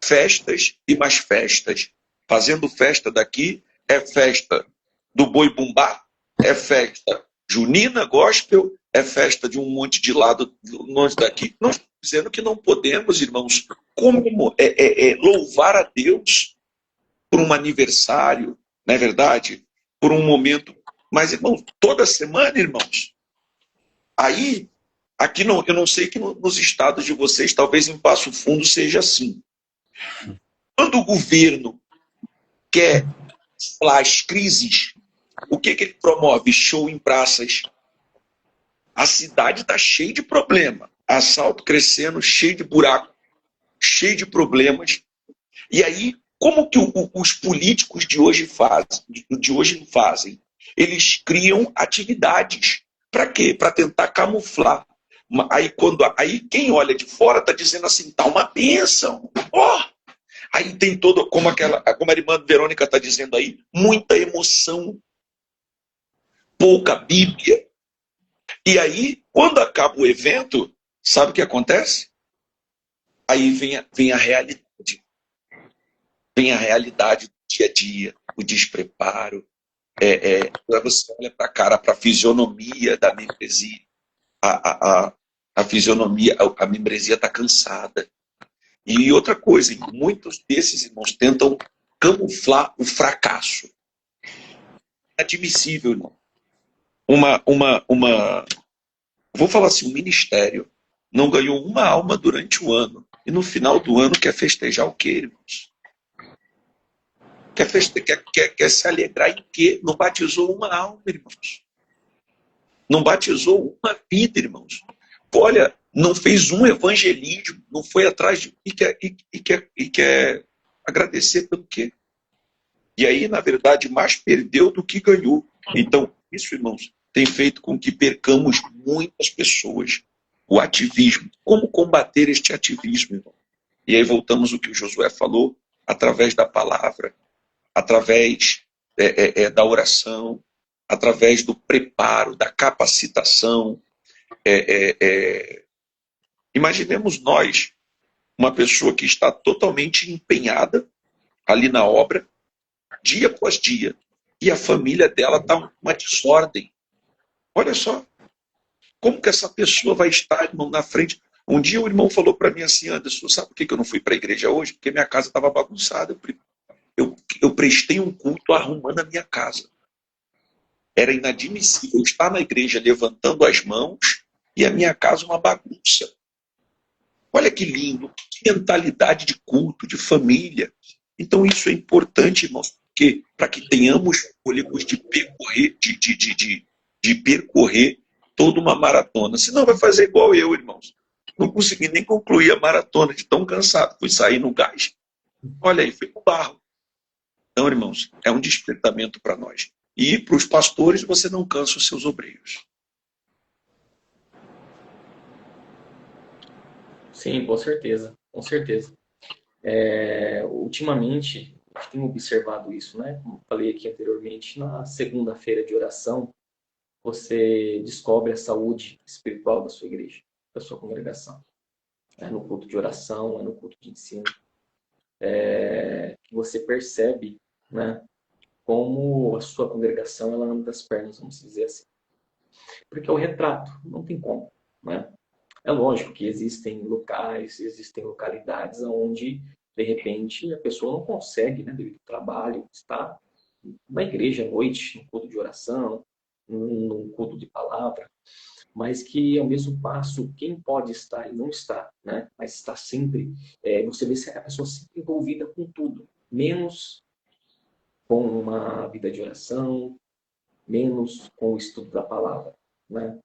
Festas e mais festas. Fazendo festa daqui, é festa do boi bumbá, é festa junina, gospel, é festa de um monte de lado longe daqui. Não estou dizendo que não podemos, irmãos, louvar a Deus por um aniversário, não é verdade? Por um momento. Mas, irmãos, toda semana, irmãos, aí, aqui não, eu não sei que nos estados de vocês, talvez em Passo Fundo seja assim. Quando o governo quer lá as crises, o que ele promove? Show em praças. A cidade está cheia de problema. Assalto crescendo, cheio de buraco, cheio de problemas. E aí, como que os políticos de hoje fazem? Eles criam atividades. Para quê? Para tentar camuflar. Aí quem olha de fora está dizendo assim, tá uma bênção. Oh! Aí tem todo, como a irmã Verônica está dizendo aí, muita emoção, pouca Bíblia. E aí, quando acaba o evento, sabe o que acontece? Aí vem a realidade. Vem a realidade do dia a dia, o despreparo. Você olha para a cara, para a fisionomia da membresia. A fisionomia, a membresia está cansada. E outra coisa, muitos desses irmãos tentam camuflar o fracasso. É admissível, irmão. Vou falar assim, um ministério não ganhou uma alma durante o ano. E no final do ano quer festejar o quê, irmãos? Quer se alegrar em quê? Não batizou uma alma, irmãos. Não batizou uma vida, irmãos. Olha, não fez um evangelismo, não foi atrás de... E quer agradecer pelo quê? E aí, na verdade, mais perdeu do que ganhou. Então, isso, irmãos, tem feito com que percamos muitas pessoas. O ativismo. Como combater este ativismo, irmão? E aí voltamos ao que o Josué falou, através da palavra, através da oração, através do preparo, da capacitação. Imaginemos nós, uma pessoa que está totalmente empenhada ali na obra, dia após dia, e a família dela está uma desordem. Olha só, como que essa pessoa vai estar, irmão, na frente? Um dia o irmão falou para mim assim, Anderson, sabe por que eu não fui para a igreja hoje? Porque minha casa estava bagunçada. Eu prestei um culto arrumando a minha casa. Era inadmissível estar na igreja levantando as mãos e a minha casa uma bagunça. Olha que lindo, que mentalidade de culto, de família. Então isso é importante, irmãos, para que tenhamos fôlegos de percorrer, de percorrer toda uma maratona. Senão vai fazer igual eu, irmãos. Não consegui nem concluir a maratona de tão cansado. Fui sair no gás. Olha aí, fui pro barro. Então, irmãos, é um despertamento para nós. E para os pastores, você não cansa os seus obreiros. Sim, com certeza, com certeza. Ultimamente, a gente tem observado isso, né? Como falei aqui anteriormente, na segunda-feira de oração, você descobre a saúde espiritual da sua igreja, da sua congregação. É no culto de oração, é no culto de ensino. Que você percebe, né, como a sua congregação ela anda das pernas, vamos dizer assim. Porque é o retrato, não tem como, né? É lógico que existem locais, existem localidades onde, de repente, a pessoa não consegue, né, devido ao trabalho, estar na igreja à noite, no culto de oração, num culto de palavra, mas que, ao mesmo passo, quem pode estar e não está, né, mas está sempre, você vê se a pessoa sempre envolvida com tudo, menos com uma vida de oração, menos com o estudo da palavra, né?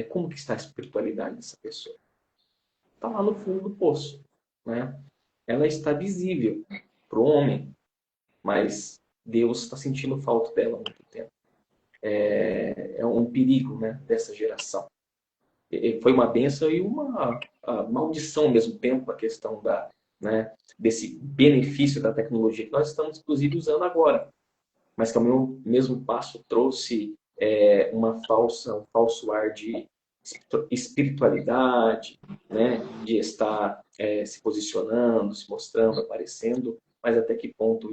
Como que está a espiritualidade dessa pessoa? Está lá no fundo do poço, né? Ela está visível para o homem, mas Deus está sentindo falta dela há muito tempo. é um perigo, né, dessa geração. Foi uma bênção e uma maldição ao mesmo tempo, a questão né, desse benefício da tecnologia que nós estamos, inclusive, usando agora, mas que ao mesmo passo trouxe um falso ar de espiritualidade, né, de estar se posicionando, se mostrando, aparecendo, mas até que ponto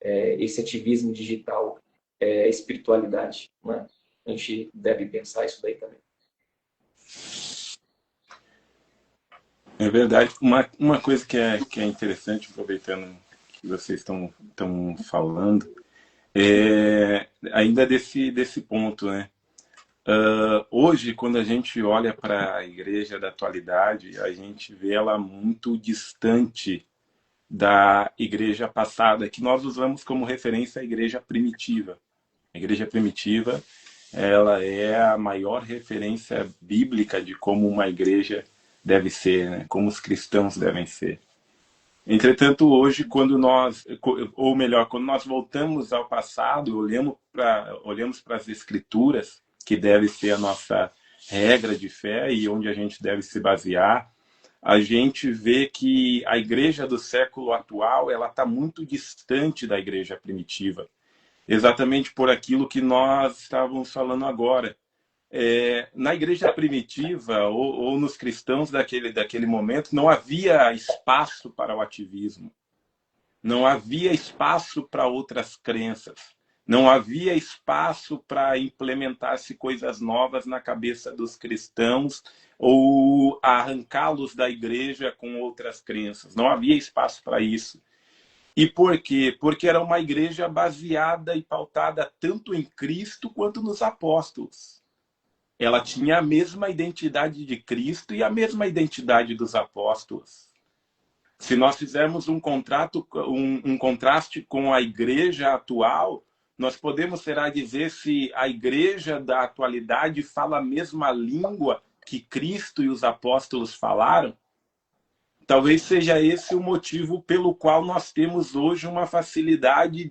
esse ativismo digital é espiritualidade, né? A gente deve pensar isso daí também. É verdade. Uma coisa que é interessante, aproveitando que vocês estão falando, ainda desse ponto, né? Hoje, quando a gente olha para a igreja da atualidade, a gente vê ela muito distante da igreja passada, que nós usamos como referência a igreja primitiva. A igreja primitiva, ela é a maior referência bíblica de como uma igreja deve ser, né? Como os cristãos devem ser. Entretanto, hoje, quando nós voltamos ao passado, olhamos para as escrituras, que deve ser a nossa regra de fé e onde a gente deve se basear, a gente vê que a igreja do século atual ela está muito distante da igreja primitiva, exatamente por aquilo que nós estávamos falando agora. Na igreja primitiva ou nos cristãos daquele momento não havia espaço para o ativismo, não havia espaço para outras crenças, não havia espaço para implementar-se coisas novas na cabeça dos cristãos ou arrancá-los da igreja com outras crenças. Não havia espaço para isso. E por quê? Porque era uma igreja baseada e pautada tanto em Cristo quanto nos apóstolos. Ela tinha a mesma identidade de Cristo e a mesma identidade dos apóstolos. Se nós fizermos um contraste com a igreja atual, nós podemos, dizer, se a igreja da atualidade fala a mesma língua que Cristo e os apóstolos falaram. Talvez seja esse o motivo pelo qual nós temos hoje uma facilidade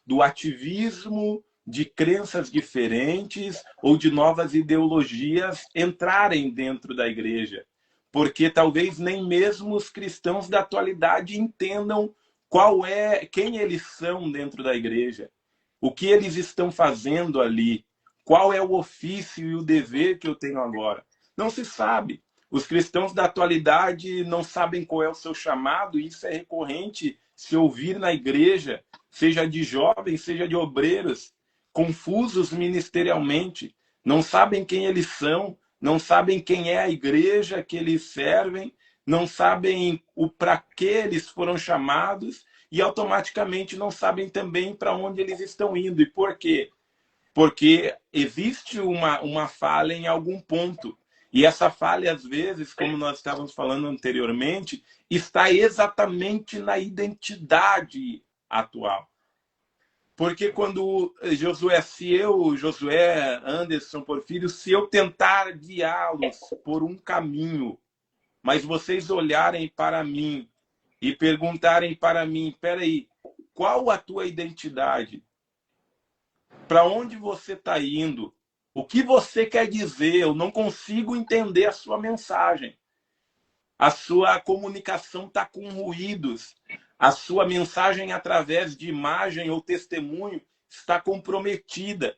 do ativismo, de crenças diferentes ou de novas ideologias entrarem dentro da igreja. Porque talvez nem mesmo os cristãos da atualidade entendam quem eles são dentro da igreja, o que eles estão fazendo ali, qual é o ofício e o dever que eu tenho agora. Não se sabe. Os cristãos da atualidade não sabem qual é o seu chamado, e isso é recorrente se ouvir na igreja, seja de jovens, seja de obreiros, confusos ministerialmente, não sabem quem eles são, não sabem quem é a igreja que eles servem, não sabem para que eles foram chamados e automaticamente não sabem também para onde eles estão indo. E por quê? Porque existe uma falha em algum ponto. E essa falha, às vezes, como nós estávamos falando anteriormente, está exatamente na identidade atual. Porque quando Josué, Anderson, Porfírio, se eu tentar guiá-los por um caminho, mas vocês olharem para mim e perguntarem para mim, peraí, qual a tua identidade? Para onde você está indo? O que você quer dizer? Eu não consigo entender a sua mensagem. A sua comunicação está com ruídos. A sua mensagem através de imagem ou testemunho está comprometida.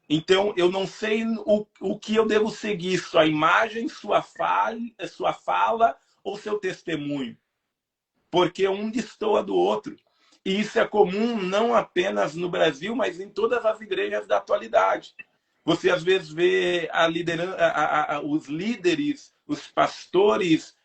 Então, eu não sei o que eu devo seguir, sua imagem, sua fala ou seu testemunho. Porque um destoa do outro. E isso é comum não apenas no Brasil, mas em todas as igrejas da atualidade. Você, às vezes, vê os líderes, os pastores,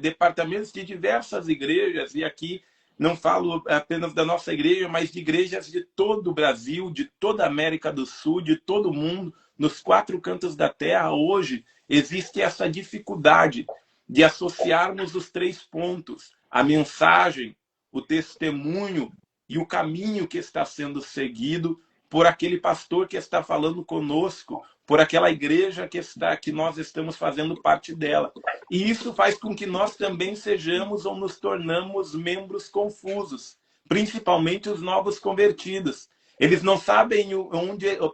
departamentos de diversas igrejas, e aqui não falo apenas da nossa igreja, mas de igrejas de todo o Brasil, de toda a América do Sul, de todo o mundo, nos 4 cantos da terra. Hoje existe essa dificuldade de associarmos os 3 pontos, a mensagem, o testemunho e o caminho que está sendo seguido por aquele pastor que está falando conosco, por aquela igreja que nós estamos fazendo parte dela. E isso faz com que nós também sejamos ou nos tornamos membros confusos, principalmente os novos convertidos. Eles não sabem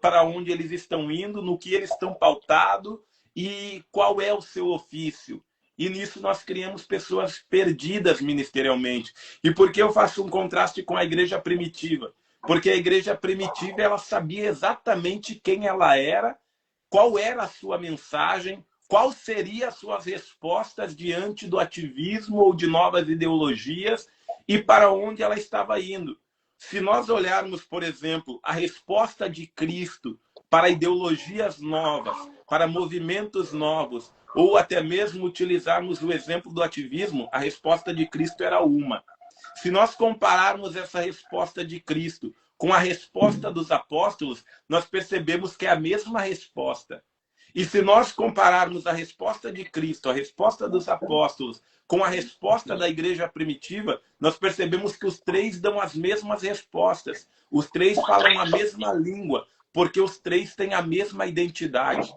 para onde eles estão indo, no que eles estão pautados e qual é o seu ofício. E nisso nós criamos pessoas perdidas ministerialmente. E por que eu faço um contraste com a igreja primitiva? Porque a igreja primitiva, ela sabia exatamente quem ela era, qual era a sua mensagem, qual seriam as suas respostas diante do ativismo ou de novas ideologias e para onde ela estava indo. Se nós olharmos, por exemplo, a resposta de Cristo para ideologias novas, para movimentos novos, ou até mesmo utilizarmos o exemplo do ativismo, a resposta de Cristo era uma. Se nós compararmos essa resposta de Cristo com a resposta dos apóstolos, nós percebemos que é a mesma resposta. E se nós compararmos a resposta de Cristo, a resposta dos apóstolos, com a resposta da igreja primitiva, nós percebemos que os três dão as mesmas respostas. Os três falam a mesma língua, porque os três têm a mesma identidade.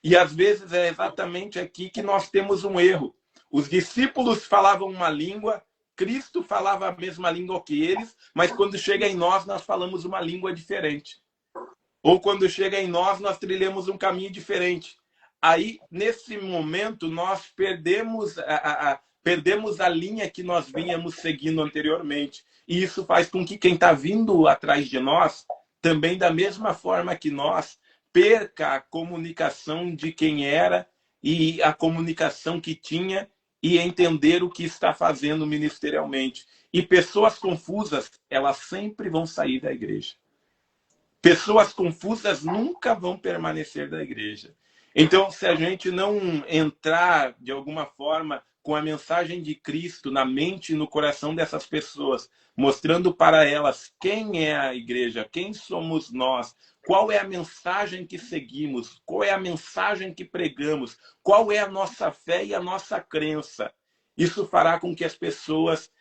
E às vezes é exatamente aqui que nós temos um erro. Os discípulos falavam uma língua, Cristo falava a mesma língua que eles, mas quando chega em nós falamos uma língua diferente. Ou quando chega em nós trilhamos um caminho diferente. Aí, nesse momento, nós perdemos a linha que nós vínhamos seguindo anteriormente. E isso faz com que quem está vindo atrás de nós, também da mesma forma que nós, perca a comunicação de quem era e a comunicação que tinha e entender o que está fazendo ministerialmente. E pessoas confusas, elas sempre vão sair da igreja. Pessoas confusas nunca vão permanecer da igreja. Então, se a gente não entrar, de alguma forma, com a mensagem de Cristo na mente e no coração dessas pessoas, mostrando para elas quem é a igreja, quem somos nós, qual é a mensagem que seguimos, qual é a mensagem que pregamos, qual é a nossa fé e a nossa crença, isso fará com que as pessoas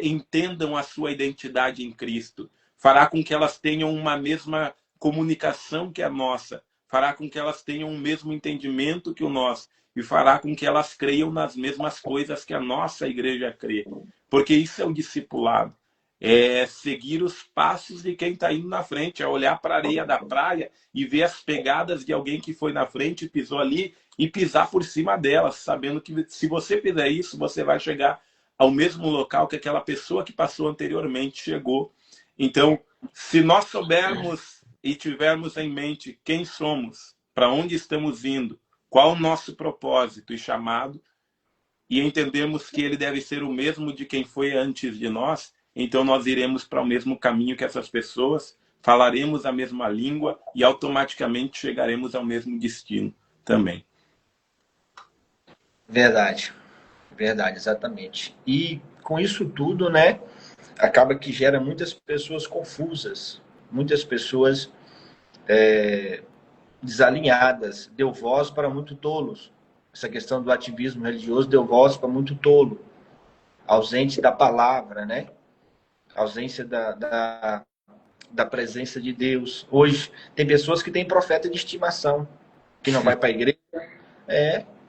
entendam a sua identidade em Cristo. Fará com que elas tenham uma mesma comunicação que a nossa, fará com que elas tenham o mesmo entendimento que o nosso e fará com que elas creiam nas mesmas coisas que a nossa igreja crê. Porque isso é o discipulado. É seguir os passos de quem está indo na frente, é olhar para a areia da praia e ver as pegadas de alguém que foi na frente e pisou ali e pisar por cima delas, sabendo que se você fizer isso, você vai chegar ao mesmo local que aquela pessoa que passou anteriormente chegou. Então, se nós soubermos e tivermos em mente quem somos, para onde estamos indo, qual o nosso propósito e chamado, e entendemos que ele deve ser o mesmo de quem foi antes de nós, então nós iremos para o mesmo caminho que essas pessoas, falaremos a mesma língua e automaticamente chegaremos ao mesmo destino também. Verdade. Verdade, exatamente. E com isso tudo, né, acaba que gera muitas pessoas confusas, muitas pessoas desalinhadas, deu voz para muito tolos. Essa questão do ativismo religioso deu voz para muito tolo, ausente da palavra, né? Ausência da presença de Deus. Hoje tem pessoas que têm profeta de estimação, que não vai para a igreja,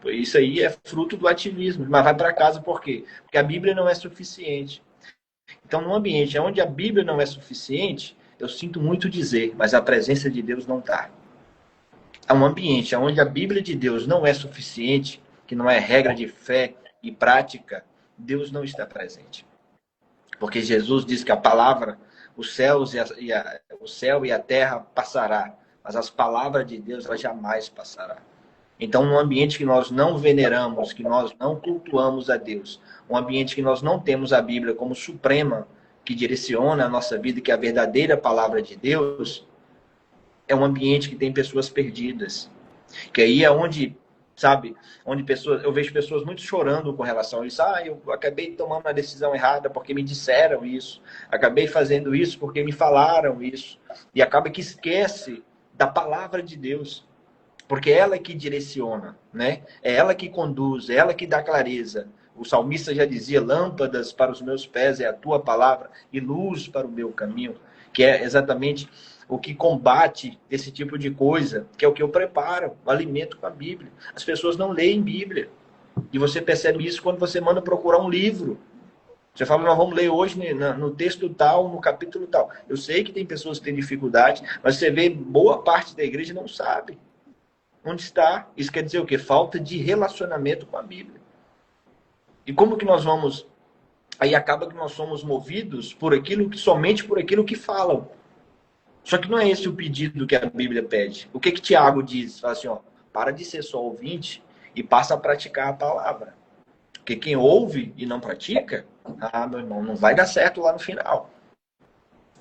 isso aí é fruto do ativismo, mas vai para casa por quê? Porque a Bíblia não é suficiente. Então, num ambiente onde a Bíblia não é suficiente, eu sinto muito dizer, mas a presença de Deus não está. É um ambiente onde a Bíblia de Deus não é suficiente, que não é regra de fé e prática, Deus não está presente. Porque Jesus diz que a palavra, o céu e a terra passará, mas as palavras de Deus ela jamais passará. Então, num ambiente que nós não veneramos, que nós não cultuamos a Deus, um ambiente que nós não temos a Bíblia como suprema, que direciona a nossa vida, que é a verdadeira palavra de Deus, é um ambiente que tem pessoas perdidas. Que aí é onde, sabe, eu vejo pessoas muito chorando com relação a isso. Eu acabei tomando uma decisão errada porque me disseram isso. Acabei fazendo isso porque me falaram isso. E acaba que esquece da palavra de Deus. Porque é ela que direciona, né? É ela que conduz, é ela que dá clareza. O salmista já dizia, lâmpadas para os meus pés é a tua palavra e luz para o meu caminho, que é exatamente o que combate esse tipo de coisa, que é o que eu preparo, o alimento com a Bíblia. As pessoas não leem Bíblia. E você percebe isso quando você manda procurar um livro. Você fala, nós vamos ler hoje no texto tal, no capítulo tal. Eu sei que tem pessoas que têm dificuldade, mas você vê, boa parte da igreja não sabe onde está. Isso quer dizer o quê? Falta de relacionamento com a Bíblia. E como que nós vamos... Aí acaba que nós somos movidos por aquilo que, somente por aquilo que falam. Só que não é esse o pedido que a Bíblia pede. O que Tiago diz? Fala assim, ó, para de ser só ouvinte e passa a praticar a palavra. Porque quem ouve e não pratica, meu irmão, não vai dar certo lá no final.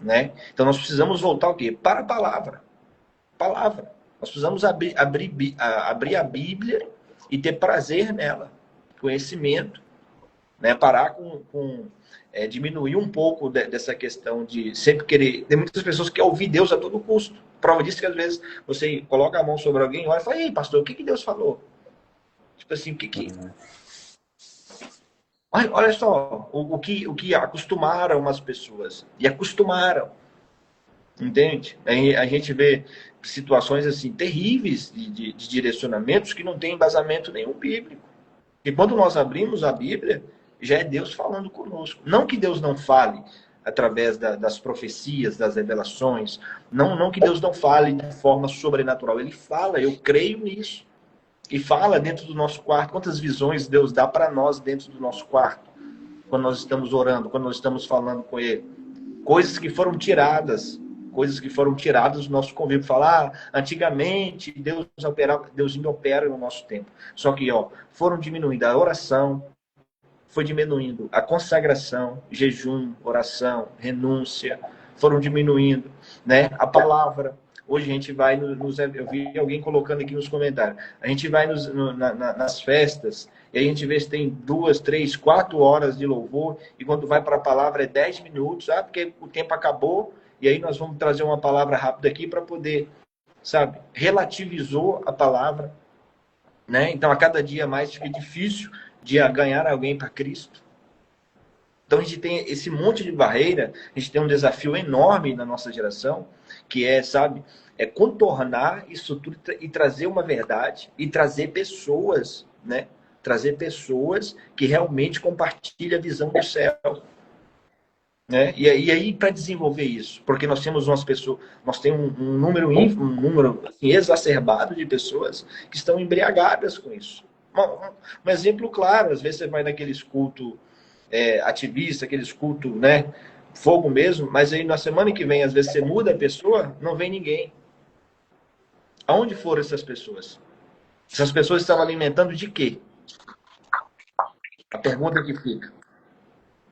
Né? Então nós precisamos voltar o quê? Para a palavra. Palavra. Nós precisamos abrir a Bíblia e ter prazer nela. Conhecimento. Né? Parar diminuir um pouco dessa questão de sempre querer... Tem muitas pessoas que querem ouvir Deus a todo custo. Prova disso que às vezes você coloca a mão sobre alguém e olha e fala, ei, pastor, o que Deus falou? Tipo assim, o que... Olha só, o que acostumaram umas pessoas. E acostumaram. Entende? A gente vê situações assim terríveis de direcionamentos que não tem embasamento nenhum bíblico. E quando nós abrimos a Bíblia, já é Deus falando conosco. Não que Deus não fale através das profecias, das revelações. Não que Deus não fale de forma sobrenatural. Ele fala, eu creio nisso. E fala dentro do nosso quarto. Quantas visões Deus dá para nós dentro do nosso quarto? Quando nós estamos orando, quando nós estamos falando com Ele. Coisas que foram tiradas do nosso convívio. Falar, antigamente Deus ainda opera no nosso tempo. Só que, foram diminuindo a oração, foi diminuindo a consagração, jejum, oração, renúncia, foram diminuindo, né? A palavra. Hoje a gente vai eu vi alguém colocando aqui nos comentários. A gente vai nas festas e a gente vê se tem 2, 3, 4 horas de louvor e quando vai para a palavra é 10 minutos, porque o tempo acabou e aí nós vamos trazer uma palavra rápida aqui para poder, sabe? Relativizou a palavra, né? Então a cada dia mais fica difícil de ganhar alguém para Cristo. Então a gente tem esse monte de barreira, a gente tem um desafio enorme na nossa geração, que é, sabe, contornar isso tudo e trazer uma verdade e trazer pessoas, né? Trazer pessoas que realmente compartilham a visão do céu. Né? E aí, para desenvolver isso, porque nós temos umas pessoas, nós temos um número assim, exacerbado de pessoas que estão embriagadas com isso. Um exemplo claro, às vezes você vai naqueles cultos ativistas, aqueles cultos, né, fogo mesmo, mas aí na semana que vem, às vezes você muda a pessoa, não vem ninguém. Aonde foram essas pessoas? Essas pessoas estavam alimentando de quê? A pergunta que fica.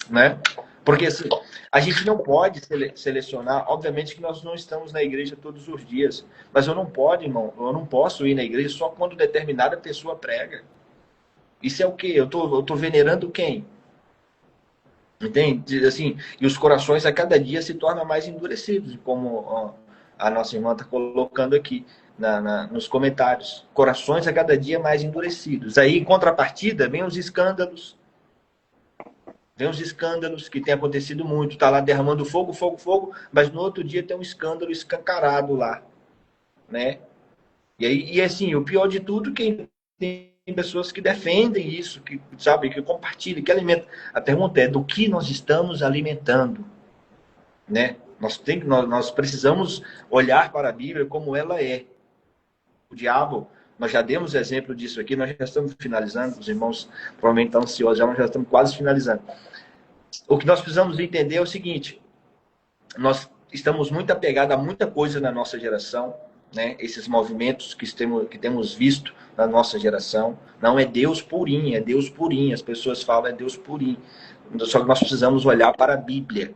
Né? Porque assim, a gente não pode selecionar, obviamente que nós não estamos na igreja todos os dias, mas eu não posso ir na igreja só quando determinada pessoa prega. Isso é o quê? Eu tô venerando quem? Entende? Assim, e os corações a cada dia se tornam mais endurecidos, como a nossa irmã está colocando aqui nos comentários. Corações a cada dia mais endurecidos. Aí, em contrapartida, vem os escândalos. Vem os escândalos que tem acontecido muito. Está lá derramando fogo, fogo, fogo, mas no outro dia tem um escândalo escancarado lá. Né? E assim, o pior de tudo é que tem pessoas que defendem isso, que, sabe, que compartilham, que alimentam. A pergunta é do que nós estamos alimentando. Né? Nós precisamos olhar para a Bíblia como ela é. O diabo, nós já demos exemplo disso aqui, nós já estamos finalizando, os irmãos provavelmente estão ansiosos, nós já estamos quase finalizando. O que nós precisamos entender é o seguinte, nós estamos muito apegados a muita coisa na nossa geração, né? Esses movimentos que temos visto na nossa geração, não é Deus purinho, é Deus purinho, as pessoas falam é Deus purinho, só que nós precisamos olhar para a Bíblia.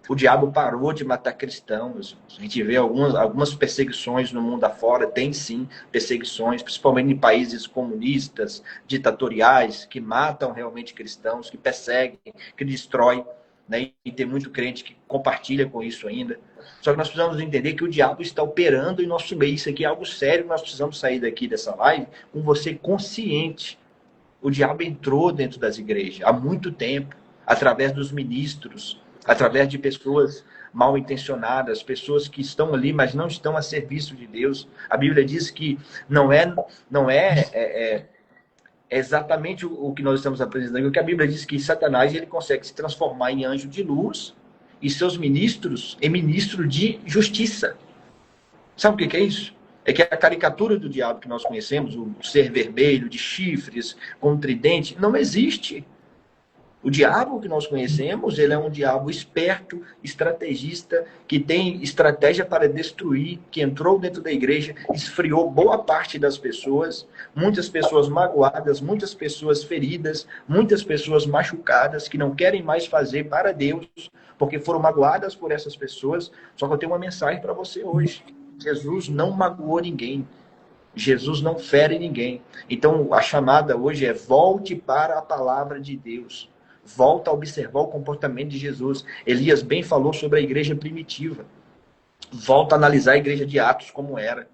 O diabo parou de matar cristãos. A gente vê algumas perseguições no mundo afora, tem sim perseguições, principalmente em países comunistas, ditatoriais, que matam realmente cristãos, que perseguem, que destroem, né? E tem muito crente que compartilha com isso ainda. Só que nós precisamos entender que o diabo está operando em nosso meio. Isso aqui é algo sério, nós precisamos sair daqui dessa live com você consciente. O diabo entrou dentro das igrejas há muito tempo, através dos ministros, através de pessoas mal intencionadas, pessoas que estão ali, mas não estão a serviço de Deus. A Bíblia diz que não é é exatamente o que nós estamos apresentando, que a Bíblia diz que Satanás ele consegue se transformar em anjo de luz e seus ministros em ministro de justiça. Sabe o que é isso? É que a caricatura do diabo que nós conhecemos, o ser vermelho, de chifres, com um tridente, não existe. O diabo que nós conhecemos, ele é um diabo esperto, estrategista, que tem estratégia para destruir, que entrou dentro da igreja, esfriou boa parte das pessoas, muitas pessoas magoadas, muitas pessoas feridas, muitas pessoas machucadas, que não querem mais fazer para Deus, porque foram magoadas por essas pessoas. Só que eu tenho uma mensagem para você hoje. Jesus não magoou ninguém. Jesus não fere ninguém. Então, a chamada hoje é: volte para a palavra de Deus. Volta a observar o comportamento de Jesus. Elias bem falou sobre a igreja primitiva. Volta a analisar a igreja de Atos como era.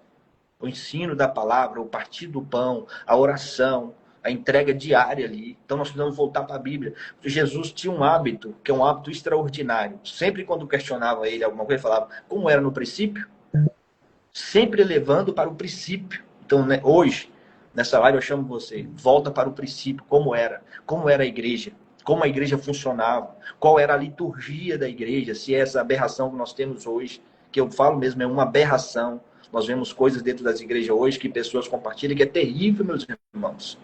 O ensino da palavra, o partir do pão, a oração, a entrega diária ali. Então nós precisamos voltar para a Bíblia. Jesus tinha um hábito, que é um hábito extraordinário. Sempre quando questionava ele alguma coisa, ele falava: como era no princípio? Sempre levando para o princípio. Então, né, hoje, nessa live eu chamo você: volta para o princípio, como era a igreja. Como a igreja funcionava, qual era a liturgia da igreja, se é essa aberração que nós temos hoje, que eu falo mesmo, é uma aberração. Nós vemos coisas dentro das igrejas hoje que pessoas compartilham, que é terrível, meus irmãos.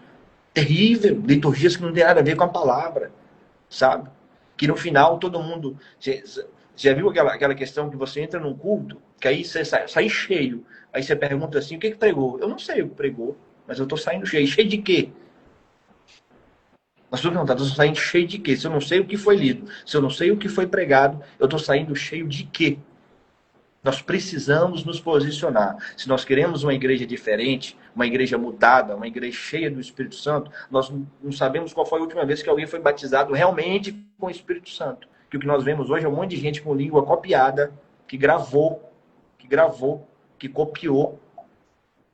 Terrível, liturgias que não tem nada a ver com a palavra, sabe? Que no final todo mundo... Já viu aquela questão que você entra num culto, que aí você sai cheio, aí você pergunta assim: o que pregou? Eu não sei o que pregou, mas eu estou saindo cheio. Cheio de quê? Nós estamos perguntando: estou saindo cheio de quê? Se eu não sei o que foi lido, se eu não sei o que foi pregado, eu estou saindo cheio de quê? Nós precisamos nos posicionar. Se nós queremos uma igreja diferente, uma igreja mudada, uma igreja cheia do Espírito Santo, nós não sabemos qual foi a última vez que alguém foi batizado realmente com o Espírito Santo. Que o que nós vemos hoje é um monte de gente com língua copiada, que gravou, que copiou,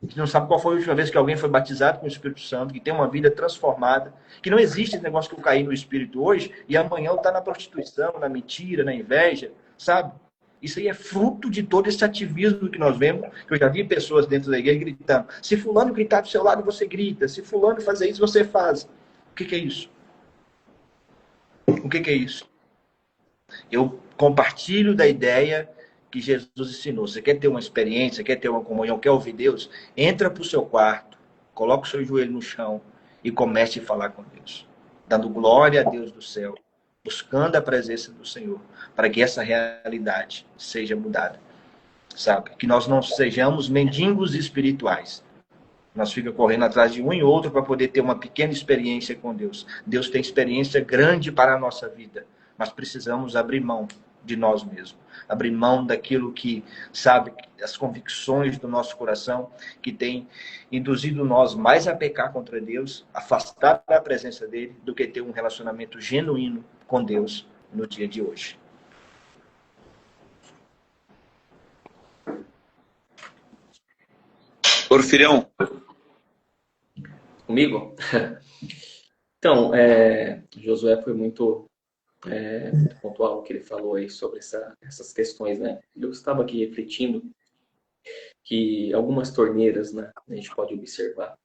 que não sabe qual foi a última vez que alguém foi batizado com o Espírito Santo, que tem uma vida transformada, que não existe esse negócio que eu caí no Espírito hoje e amanhã eu estou na prostituição, na mentira, na inveja, sabe? Isso aí é fruto de todo esse ativismo que nós vemos, que eu já vi pessoas dentro da igreja gritando: se fulano gritar do seu lado, você grita; se fulano fazer isso, você faz. O que é isso? O que é isso? Eu compartilho da ideia que Jesus ensinou. Você quer ter uma experiência, quer ter uma comunhão, quer ouvir Deus? Entra para o seu quarto, coloca o seu joelho no chão e comece a falar com Deus, dando glória a Deus do céu, buscando a presença do Senhor, para que essa realidade seja mudada, sabe? Que nós não sejamos mendigos espirituais. Nós ficamos correndo atrás de um e outro para poder ter uma pequena experiência com Deus. Deus tem experiência grande para a nossa vida, mas precisamos abrir mão de nós mesmos. Abrir mão daquilo que, sabe, as convicções do nosso coração, que tem induzido nós mais a pecar contra Deus, afastar da presença dele, do que ter um relacionamento genuíno com Deus no dia de hoje. Porfirião. Comigo? Então, Josué foi muito pontual o que ele falou aí sobre essas questões, né? Eu estava aqui refletindo que algumas torneiras, né, a gente pode observar,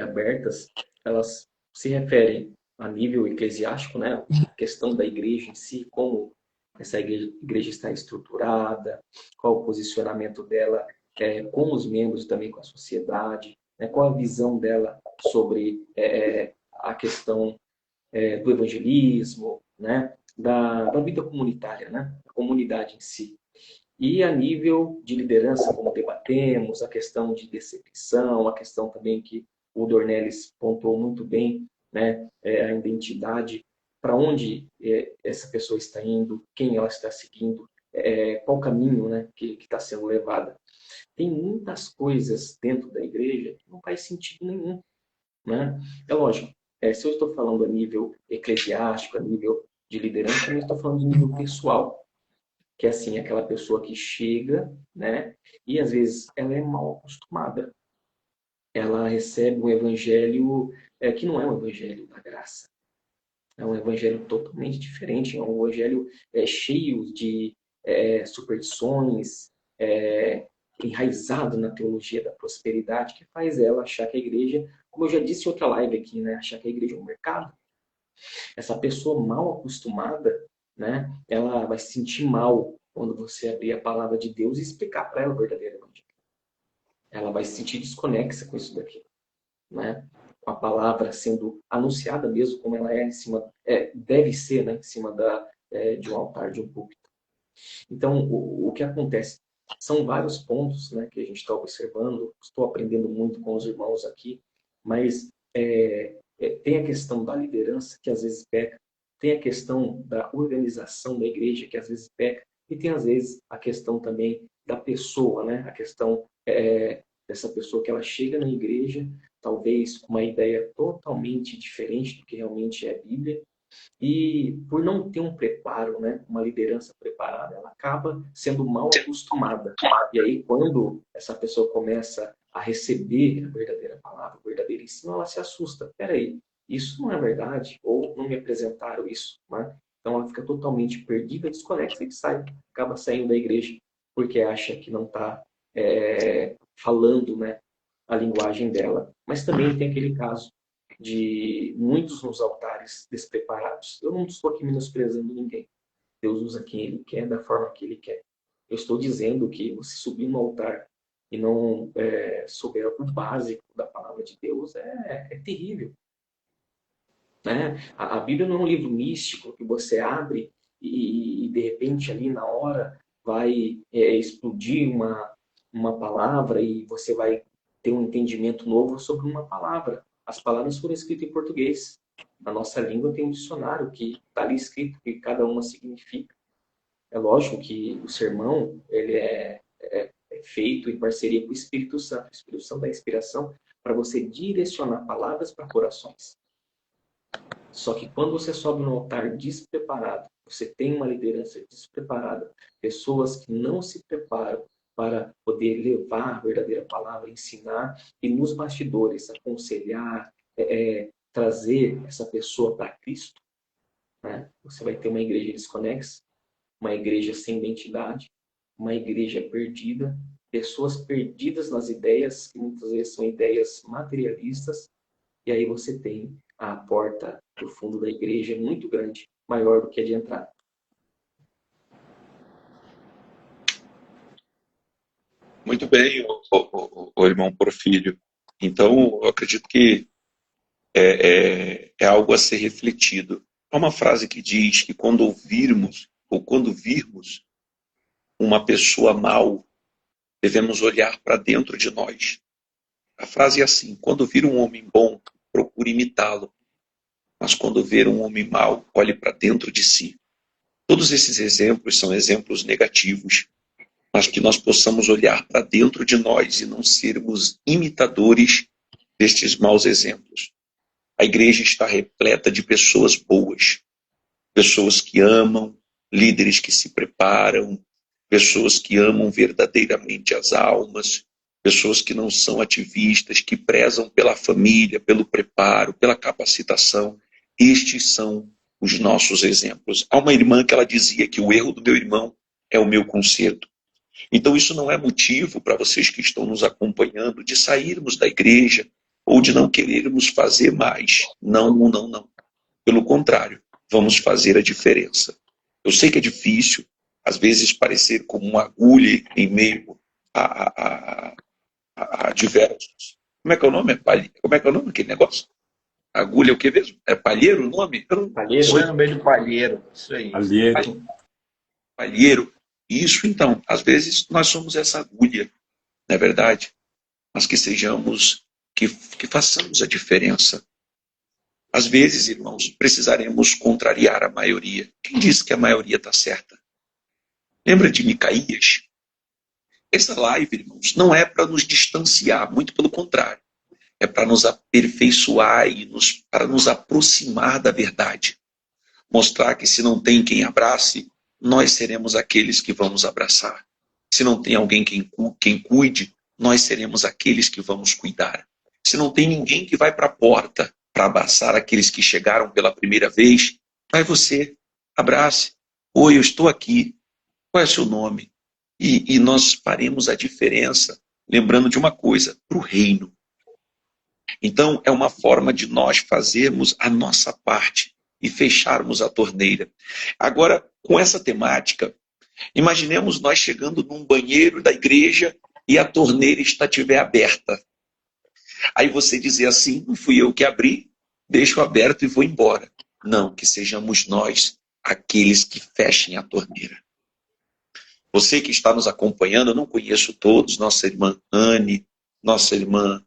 abertas, elas se referem a nível eclesiástico, né? A questão da igreja em si, como essa igreja está estruturada, qual o posicionamento dela com os membros, também com a sociedade, né? Qual a visão dela sobre a questão do evangelismo, né? Da vida comunitária, né? A comunidade em si. E a nível de liderança, como debatemos, a questão de decepção, a questão também que o Dornelles pontuou muito bem, né? A identidade, para onde essa pessoa está indo, quem ela está seguindo, qual o caminho, né, que está sendo levada. Tem muitas coisas dentro da igreja que não faz sentido nenhum, né? É lógico, se eu estou falando a nível eclesiástico, a nível de liderança, também estou falando de nível pessoal, que é assim, aquela pessoa que chega, né, e às vezes ela é mal acostumada. Ela recebe um evangelho que não é um evangelho da graça. É um evangelho totalmente diferente, é um evangelho cheio de superstições, enraizado na teologia da prosperidade, que faz ela achar que a igreja como eu já disse em outra live aqui, né? Achar que a igreja é um mercado. Essa pessoa mal acostumada, né? Ela vai se sentir mal quando você abrir a palavra de Deus e explicar para ela o verdadeiro evangelho. Ela vai se sentir desconexa com isso daqui, né? Com a palavra sendo anunciada mesmo como ela é em cima, deve ser, né? Em cima de um altar, de um púlpito. Então, o que acontece? São vários pontos, né, que a gente está observando. Estou aprendendo muito com os irmãos aqui, mas tem a questão da liderança, que às vezes peca, tem a questão da organização da igreja, que às vezes peca, e tem às vezes a questão também da pessoa, né? A questão dessa pessoa que ela chega na igreja, talvez com uma ideia totalmente diferente do que realmente é a Bíblia, e por não ter um preparo, né, uma liderança preparada, ela acaba sendo mal acostumada. E aí, quando essa pessoa começa a receber a verdadeira palavra, o verdadeiro ensino, ela se assusta. Peraí, isso não é verdade? Ou não me apresentaram isso? Né? Então, ela fica totalmente perdida, desconexa e sai. Acaba saindo da igreja porque acha que não está falando, né, a linguagem dela. Mas também tem aquele caso de muitos nos altares despreparados. Eu não estou aqui menosprezando ninguém. Deus usa quem Ele quer, da forma que Ele quer. Eu estou dizendo que você subir no altar e não souber o básico da palavra de Deus é terrível. Né? A Bíblia não é um livro místico que você abre e de repente ali na hora vai explodir uma palavra e você vai ter um entendimento novo sobre uma palavra. As palavras foram escritas em português. Na nossa língua tem um dicionário que está ali escrito que cada uma significa. É lógico que o sermão ele é feito em parceria com o Espírito Santo. O Espírito Santo dá inspiração para você direcionar palavras para corações. Só que quando você sobe no altar despreparado, você tem uma liderança despreparada, pessoas que não se preparam para poder levar a verdadeira palavra, ensinar e nos bastidores aconselhar, trazer essa pessoa para Cristo, né? Você vai ter uma igreja desconexa, uma igreja sem identidade, uma igreja perdida, pessoas perdidas nas ideias, que muitas vezes são ideias materialistas, e aí você tem a porta do fundo da igreja muito grande, maior do que a de entrada. Muito bem, o irmão Porfírio. Então, eu acredito que é algo a ser refletido. Há uma frase que diz que quando ouvirmos ou quando virmos uma pessoa mal, devemos olhar para dentro de nós. A frase é assim: quando vir um homem bom, procure imitá-lo. Mas quando ver um homem mau, olhe para dentro de si. Todos esses exemplos são exemplos negativos, mas que nós possamos olhar para dentro de nós e não sermos imitadores destes maus exemplos. A igreja está repleta de pessoas boas, pessoas que amam, líderes que se preparam, pessoas que amam verdadeiramente as almas, pessoas que não são ativistas, que prezam pela família, pelo preparo, pela capacitação. Estes são os nossos exemplos. Há uma irmã que ela dizia que o erro do meu irmão é o meu conserto. Então isso não é motivo para vocês que estão nos acompanhando de sairmos da igreja ou de não querermos fazer mais. Não, não, não. Pelo contrário, vamos fazer a diferença. Eu sei que é difícil, às vezes, parecer como uma agulha em meio a diversos. Como é que é o nome? Como é que é o nome daquele negócio? Agulha é o que mesmo? É palheiro o nome? Palheiro, foi no meio do palheiro. Isso aí. Palheiro. Palheiro. Isso, então, às vezes nós somos essa agulha, não é verdade? Mas que sejamos, que façamos a diferença. Às vezes, irmãos, precisaremos contrariar a maioria. Quem disse que a maioria está certa? Lembra de Micaías? Essa live, irmãos, não é para nos distanciar, muito pelo contrário. É para nos aperfeiçoar e para nos aproximar da verdade. Mostrar que se não tem quem abrace, nós seremos aqueles que vamos abraçar. Se não tem alguém quem cuide, nós seremos aqueles que vamos cuidar. Se não tem ninguém que vai para a porta para abraçar aqueles que chegaram pela primeira vez, vai você, abrace. Oi, eu estou aqui. Qual é o seu nome? E nós faremos a diferença, lembrando de uma coisa, para o reino. Então, é uma forma de nós fazermos a nossa parte e fecharmos a torneira. Agora, com essa temática, imaginemos nós chegando num banheiro da igreja e a torneira estiver aberta. Aí você dizer assim, não fui eu que abri, deixo aberto e vou embora. Não, que sejamos nós aqueles que fechem a torneira. Você que está nos acompanhando, eu não conheço todos, nossa irmã Anne, nossa irmã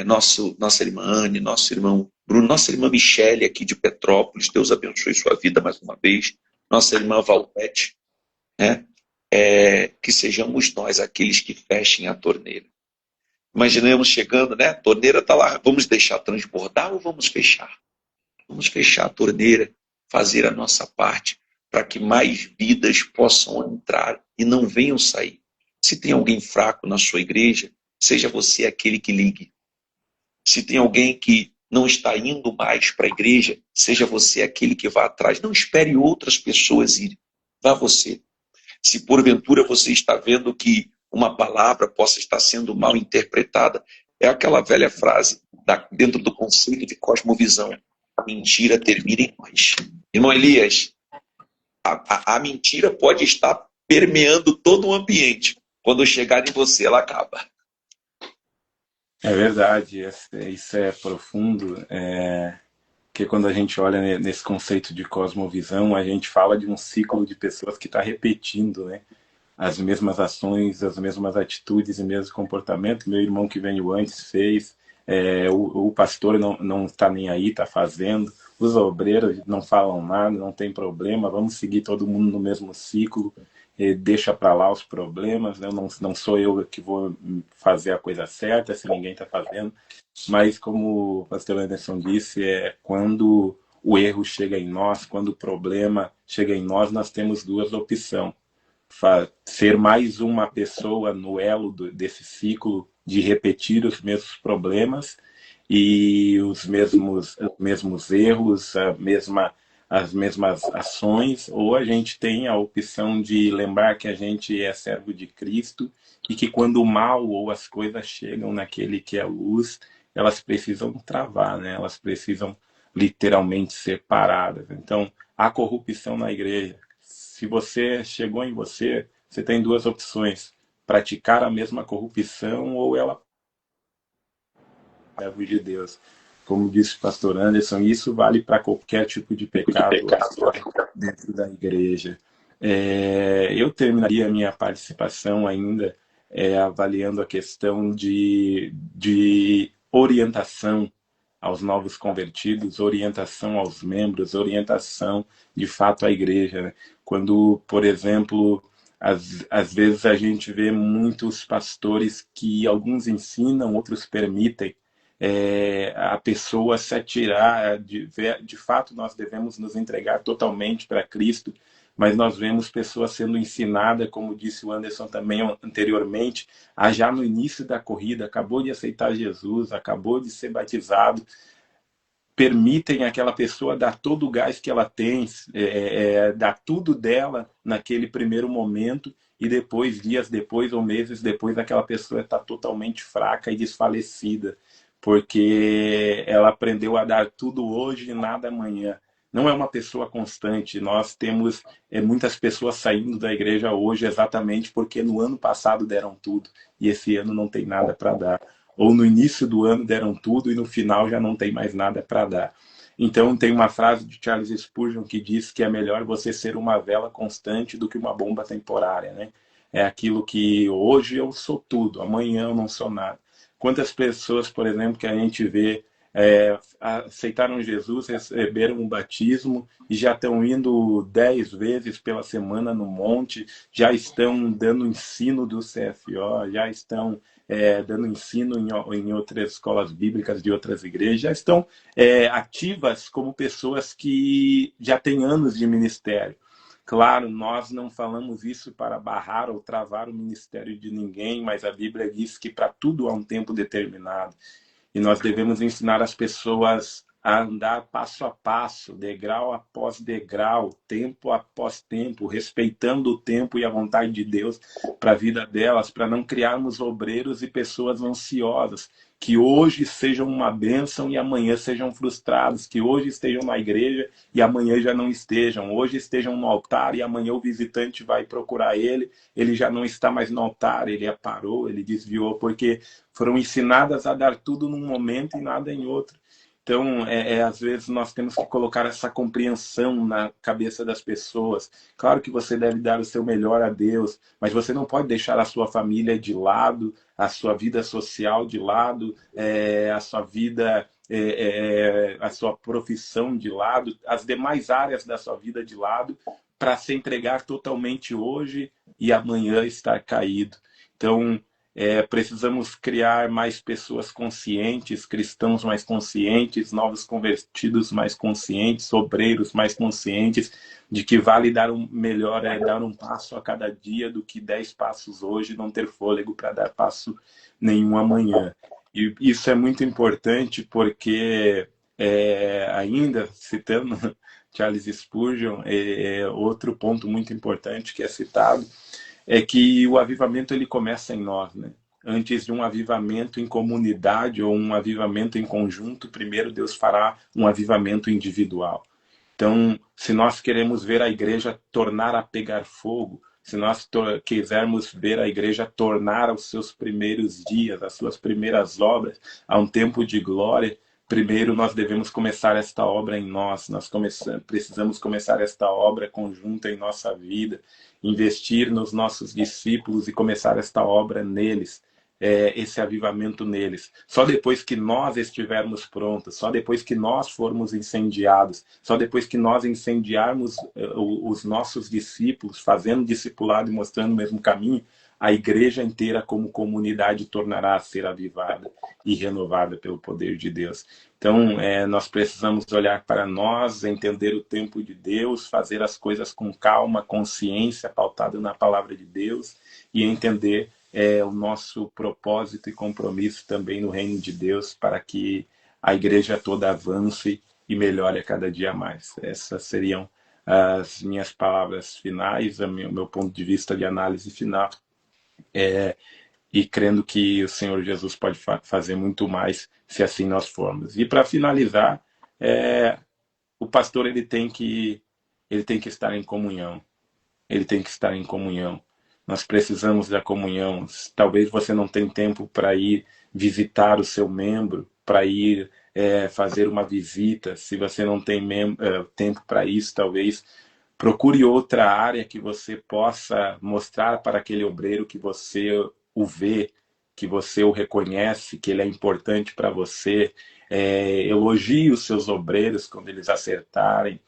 nossa irmã Anne, nosso irmão Bruno, nossa irmã Michele aqui de Petrópolis, Deus abençoe sua vida mais uma vez, nossa irmã Valete, né? Que sejamos nós aqueles que fechem a torneira. Imaginemos chegando, né? A torneira está lá, vamos deixar transbordar ou vamos fechar? Vamos fechar a torneira, fazer a nossa parte, para que mais vidas possam entrar e não venham sair. Se tem alguém fraco na sua igreja, seja você aquele que ligue. Se tem alguém que não está indo mais para a igreja, seja você aquele que vá atrás. Não espere outras pessoas irem. Vá você. Se porventura você está vendo que uma palavra possa estar sendo mal interpretada, é aquela velha frase dentro do conceito de cosmovisão. A mentira termina em nós. Irmão Elias, a mentira pode estar permeando todo o ambiente. Quando chegar em você, ela acaba. É verdade, isso é profundo, porque quando a gente olha nesse conceito de cosmovisão, a gente fala de um ciclo de pessoas que está repetindo, né? As mesmas ações, as mesmas atitudes e mesmo comportamento. Meu irmão que veio antes fez, o pastor não está nem aí, está fazendo, os obreiros não falam nada, não tem problema, vamos seguir todo mundo no mesmo ciclo, deixa para lá os problemas, né? Não sou eu que vou fazer a coisa certa se ninguém está fazendo, mas como o pastor Anderson disse, quando o erro chega em nós, quando o problema chega em nós temos duas opções: ser mais uma pessoa no elo desse ciclo de repetir os mesmos problemas e os mesmos erros, as mesmas ações, ou a gente tem a opção de lembrar que a gente é servo de Cristo e que quando o mal ou as coisas chegam naquele que é luz, elas precisam travar, né? Elas precisam literalmente ser paradas. Então, a corrupção na igreja, se você chegou em você tem duas opções: praticar a mesma corrupção ou ela é servo de Deus. Como disse o pastor Anderson, isso vale para qualquer tipo de pecado dentro da igreja. Eu terminaria a minha participação ainda avaliando a questão de orientação aos novos convertidos, orientação aos membros, orientação de fato à igreja, né? Quando, por exemplo, às vezes a gente vê muitos pastores que alguns ensinam, outros permitem a pessoa se atirar, de fato nós devemos nos entregar totalmente para Cristo, mas nós vemos pessoas sendo ensinadas, como disse o Anderson também anteriormente, já no início da corrida, acabou de aceitar Jesus, acabou de ser batizado, permitem aquela pessoa dar todo o gás que ela tem, dar tudo dela naquele primeiro momento, e depois, dias depois ou meses depois, aquela pessoa está totalmente fraca e desfalecida, porque ela aprendeu a dar tudo hoje e nada amanhã. Não é uma pessoa constante. Nós temos muitas pessoas saindo da igreja hoje exatamente porque no ano passado deram tudo e esse ano não tem nada para dar. Ou no início do ano deram tudo e no final já não tem mais nada para dar. Então tem uma frase de Charles Spurgeon que diz que é melhor você ser uma vela constante do que uma bomba temporária, né? É aquilo que hoje eu sou tudo, amanhã eu não sou nada. Quantas pessoas, por exemplo, que a gente vê aceitaram Jesus, receberam um batismo e já estão indo 10 vezes pela semana no monte, já estão dando ensino do CFO, já estão dando ensino em outras escolas bíblicas de outras igrejas, já estão ativas como pessoas que já têm anos de ministério. Claro, nós não falamos isso para barrar ou travar o ministério de ninguém, mas a Bíblia diz que para tudo há um tempo determinado. E nós devemos ensinar as pessoas a andar passo a passo, degrau após degrau, tempo após tempo, respeitando o tempo e a vontade de Deus para a vida delas, para não criarmos obreiros e pessoas ansiosas, que hoje sejam uma bênção e amanhã sejam frustrados, que hoje estejam na igreja e amanhã já não estejam, hoje estejam no altar e amanhã o visitante vai procurar ele já não está mais no altar, ele parou, ele desviou, porque foram ensinadas a dar tudo num momento e nada em outro. Então, às vezes nós temos que colocar essa compreensão na cabeça das pessoas. Claro que você deve dar o seu melhor a Deus, mas você não pode deixar a sua família de lado, a sua vida social de lado, a sua vida, a sua profissão de lado, as demais áreas da sua vida de lado, para se entregar totalmente hoje e amanhã estar caído. Então, precisamos criar mais pessoas conscientes, cristãos mais conscientes, novos convertidos mais conscientes, obreiros mais conscientes de que vale dar um melhor, dar um passo a cada dia do que 10 passos hoje, não ter fôlego para dar passo nenhum amanhã. E isso é muito importante porque, ainda citando Charles Spurgeon, outro ponto muito importante que é citado, é que o avivamento ele começa em nós, né? Antes de um avivamento em comunidade ou um avivamento em conjunto, primeiro Deus fará um avivamento individual. Então, se nós queremos ver a igreja tornar a pegar fogo, se nós quisermos ver a igreja tornar os seus primeiros dias, as suas primeiras obras, a um tempo de glória, primeiro nós devemos começar esta obra em nós. Precisamos começar esta obra conjunta em nossa vida, investir nos nossos discípulos e começar esta obra neles, esse avivamento neles. Só depois que nós estivermos prontos, só depois que nós formos incendiados, só depois que nós incendiarmos os nossos discípulos, fazendo discipulado e mostrando o mesmo caminho, a igreja inteira como comunidade tornará a ser avivada e renovada pelo poder de Deus. Então, nós precisamos olhar para nós, entender o tempo de Deus, fazer as coisas com calma, consciência, pautado na palavra de Deus, e entender o nosso propósito e compromisso também no reino de Deus, para que a igreja toda avance e melhore a cada dia mais. Essas seriam as minhas palavras finais, o meu ponto de vista de análise final. E crendo que o Senhor Jesus pode fazer muito mais se assim nós formos. E para finalizar, o pastor ele tem que estar em comunhão. Ele tem que estar em comunhão. Nós precisamos da comunhão. Talvez você não tenha tempo para ir visitar o seu membro, para ir fazer uma visita. Se você não tem tempo para isso, talvez procure outra área que você possa mostrar para aquele obreiro que você o vê, que você o reconhece, que ele é importante para você. Elogie os seus obreiros quando eles acertarem.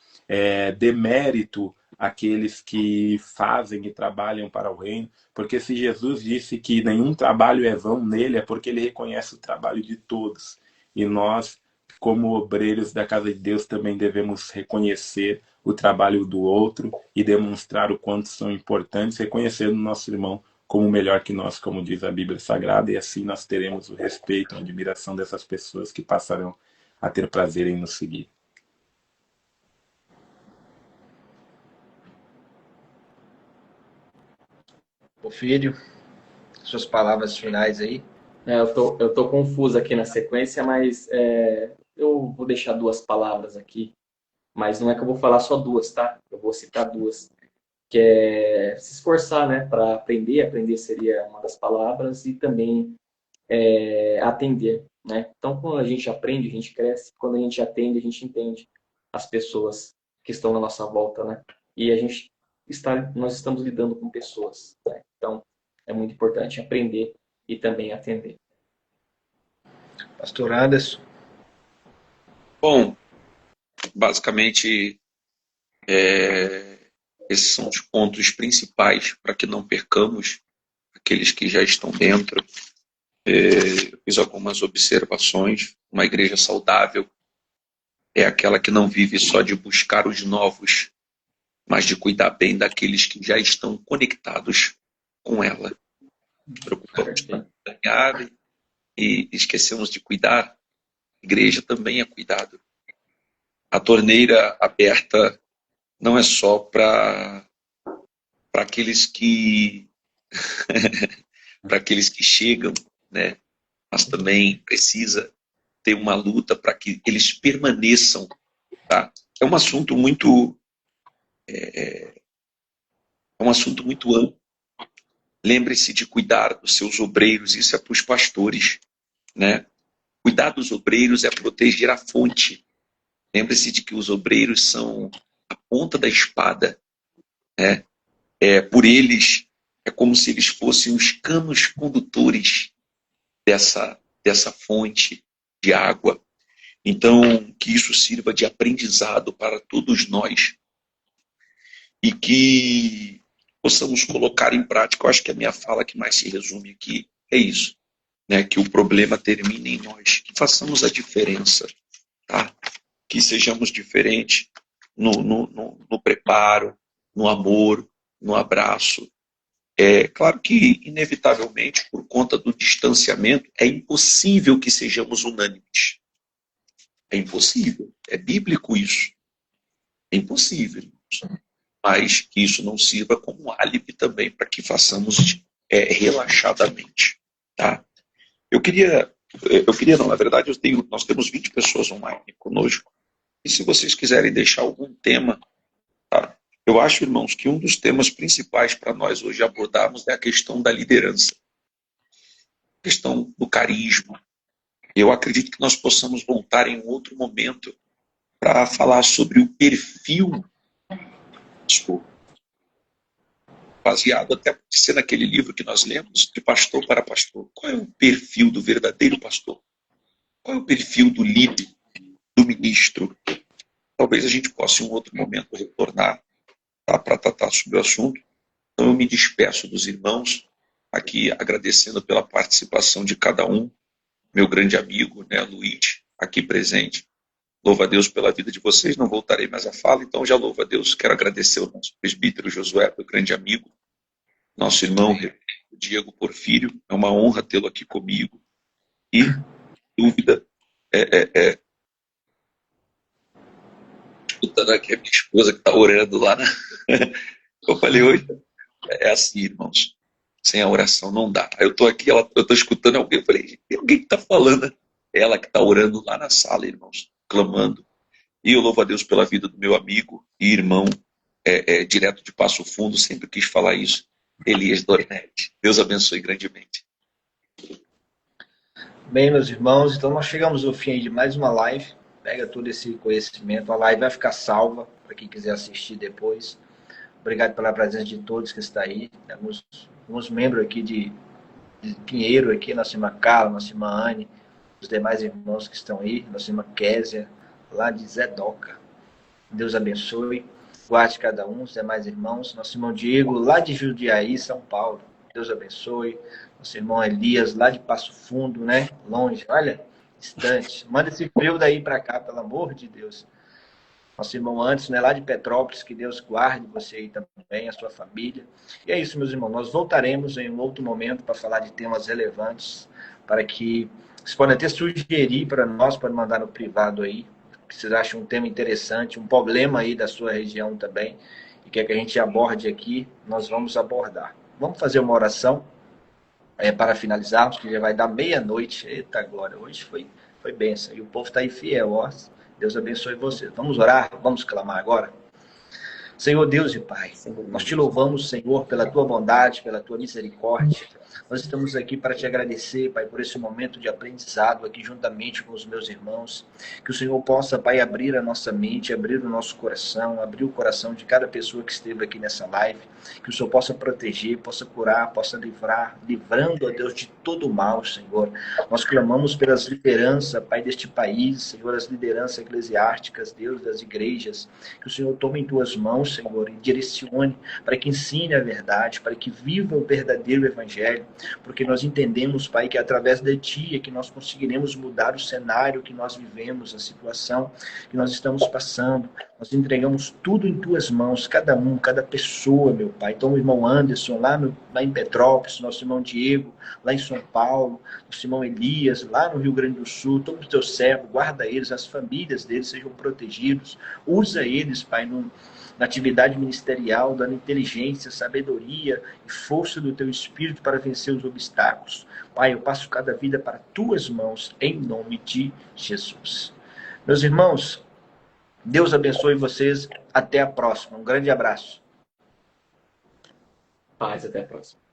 Dê mérito àqueles que fazem e trabalham para o reino, porque se Jesus disse que nenhum trabalho é vão nele, é porque ele reconhece o trabalho de todos. E nós, como obreiros da casa de Deus, também devemos reconhecer o trabalho do outro e demonstrar o quanto são importantes, reconhecendo o nosso irmão como melhor que nós, como diz a Bíblia Sagrada, e assim nós teremos o respeito, a admiração dessas pessoas que passarão a ter prazer em nos seguir. Porfírio, suas palavras finais aí. Eu tô confuso aqui na sequência, mas eu vou deixar duas palavras aqui. Mas não é que eu vou falar só duas, tá? Eu vou citar duas. Que é se esforçar, né? Para aprender. Aprender seria uma das palavras. E também atender, né? Então, quando a gente aprende, a gente cresce. Quando a gente atende, a gente entende as pessoas que estão na nossa volta, né? E nós estamos lidando com pessoas, né? Então, é muito importante aprender e também atender. Pastor Anderson. Bom, basicamente, esses são os pontos principais para que não percamos aqueles que já estão dentro. Eu fiz algumas observações. Uma igreja saudável é aquela que não vive só de buscar os novos, mas de cuidar bem daqueles que já estão conectados com ela. Preocupamos com ganhar e esquecemos de cuidar. A igreja também é cuidado. a torneira aberta não é só para aqueles que para aqueles que chegam, né? Mas também precisa ter uma luta para que eles permaneçam, tá? É um assunto muito amplo. Lembre-se de cuidar dos seus obreiros, isso é para os pastores, né? Cuidar dos obreiros é proteger a fonte. Lembre-se de que os obreiros são a ponta da espada, né? Por eles, é como se eles fossem os canos condutores dessa fonte de água. Então, que isso sirva de aprendizado para todos nós e que possamos colocar em prática. Eu acho que a minha fala que mais se resume aqui é isso, né? Que o problema termine em nós, que façamos a diferença, tá? Que sejamos diferentes no preparo, no amor, no abraço. É claro que, inevitavelmente, por conta do distanciamento, é impossível que sejamos unânimes. É impossível. É bíblico isso. É impossível. Mas que isso não sirva como álibi também para que façamos relaxadamente. Tá? Eu queria não, na verdade, nós temos 20 pessoas online conosco. E se vocês quiserem deixar algum tema, tá? Eu acho, irmãos, que um dos temas principais para nós hoje abordarmos é a questão da liderança, a questão do carisma. Eu acredito que nós possamos voltar em um outro momento para falar sobre o perfil, baseado até por ser naquele livro que nós lemos, de pastor para pastor. Qual é o perfil do verdadeiro pastor? Qual é o perfil do líder, do ministro? Talvez a gente possa em um outro momento retornar, tá, para tratar sobre o assunto. Então eu me despeço dos irmãos, aqui agradecendo pela participação de cada um, meu grande amigo, né, Luiz, aqui presente. Louvo a Deus pela vida de vocês, não voltarei mais à fala, então já louvo a Deus. Quero agradecer ao nosso presbítero Josué, meu grande amigo, nosso irmão Diego Porfírio, é uma honra tê-lo aqui comigo. E, dúvida, escutando aqui a minha esposa que está orando lá, né? Eu falei, hoje é assim, irmãos, sem a oração não dá. Aí eu estou aqui, eu estou escutando alguém, eu falei, tem alguém que está falando? Ela que está orando lá na sala, irmãos, clamando. E eu louvo a Deus pela vida do meu amigo e irmão, direto de Passo Fundo, sempre quis falar isso, Elias Dornetti. Deus abençoe grandemente. Bem, meus irmãos, então nós chegamos ao fim aí de mais uma live. Pega todo esse conhecimento, a live vai ficar salva para quem quiser assistir depois. Obrigado pela presença de todos que está aí. Temos alguns membros aqui de Pinheiro, aqui, nossa irmã Carla, nossa irmã Anne, os demais irmãos que estão aí, nossa irmã Késia, lá de Zedoca. Deus abençoe, guarde cada um, os demais irmãos. Nosso irmão Diego, lá de Jundiaí, São Paulo. Deus abençoe. Nosso irmão Elias, lá de Passo Fundo, né? Longe, olha, distante. Manda esse frio daí para cá, pelo amor de Deus. Nosso irmão Anderson, né, lá de Petrópolis, que Deus guarde você aí também, a sua família. E é isso, meus irmãos. Nós voltaremos em um outro momento para falar de temas relevantes, para que vocês podem até sugerir para nós, para mandar no privado aí, que vocês acham um tema interessante, um problema aí da sua região também, e quer que a gente aborde aqui, nós vamos abordar. Vamos fazer uma oração para finalizarmos, que já vai dar meia-noite. Eita glória, hoje foi bênção. E o povo está aí fiel, ó. Deus abençoe você. Vamos orar? Vamos clamar agora? Senhor Deus e Pai, nós te louvamos, Senhor, pela tua bondade, pela tua misericórdia. Nós estamos aqui para te agradecer, Pai, por esse momento de aprendizado aqui juntamente com os meus irmãos. Que o Senhor possa, Pai, abrir a nossa mente, abrir o nosso coração, abrir o coração de cada pessoa que esteve aqui nessa live. Que o Senhor possa proteger, possa curar, possa livrar, livrando, ó Deus, de todo o mal, Senhor. Nós clamamos pelas lideranças, Pai, deste país, Senhor, as lideranças eclesiásticas, Deus, das igrejas. Que o Senhor tome em tuas mãos, Senhor, e direcione para que ensine a verdade, para que viva o verdadeiro evangelho, Pai, porque nós entendemos, Pai, que através de Ti é que nós conseguiremos mudar o cenário que nós vivemos, a situação que nós estamos passando. Nós entregamos tudo em Tuas mãos, cada um, cada pessoa, meu Pai. Então, o irmão Anderson, lá em Petrópolis, nosso irmão Diego, lá em São Paulo, nosso irmão Elias, lá no Rio Grande do Sul, todos os Teus servos, guarda eles, as famílias deles sejam protegidos. Usa eles, Pai, na atividade ministerial, dando inteligência, sabedoria e força do Teu Espírito para vencer os obstáculos. Pai, eu passo cada vida para Tuas mãos, em nome de Jesus. Meus irmãos, Deus abençoe vocês. Até a próxima. Um grande abraço. Paz, até a próxima.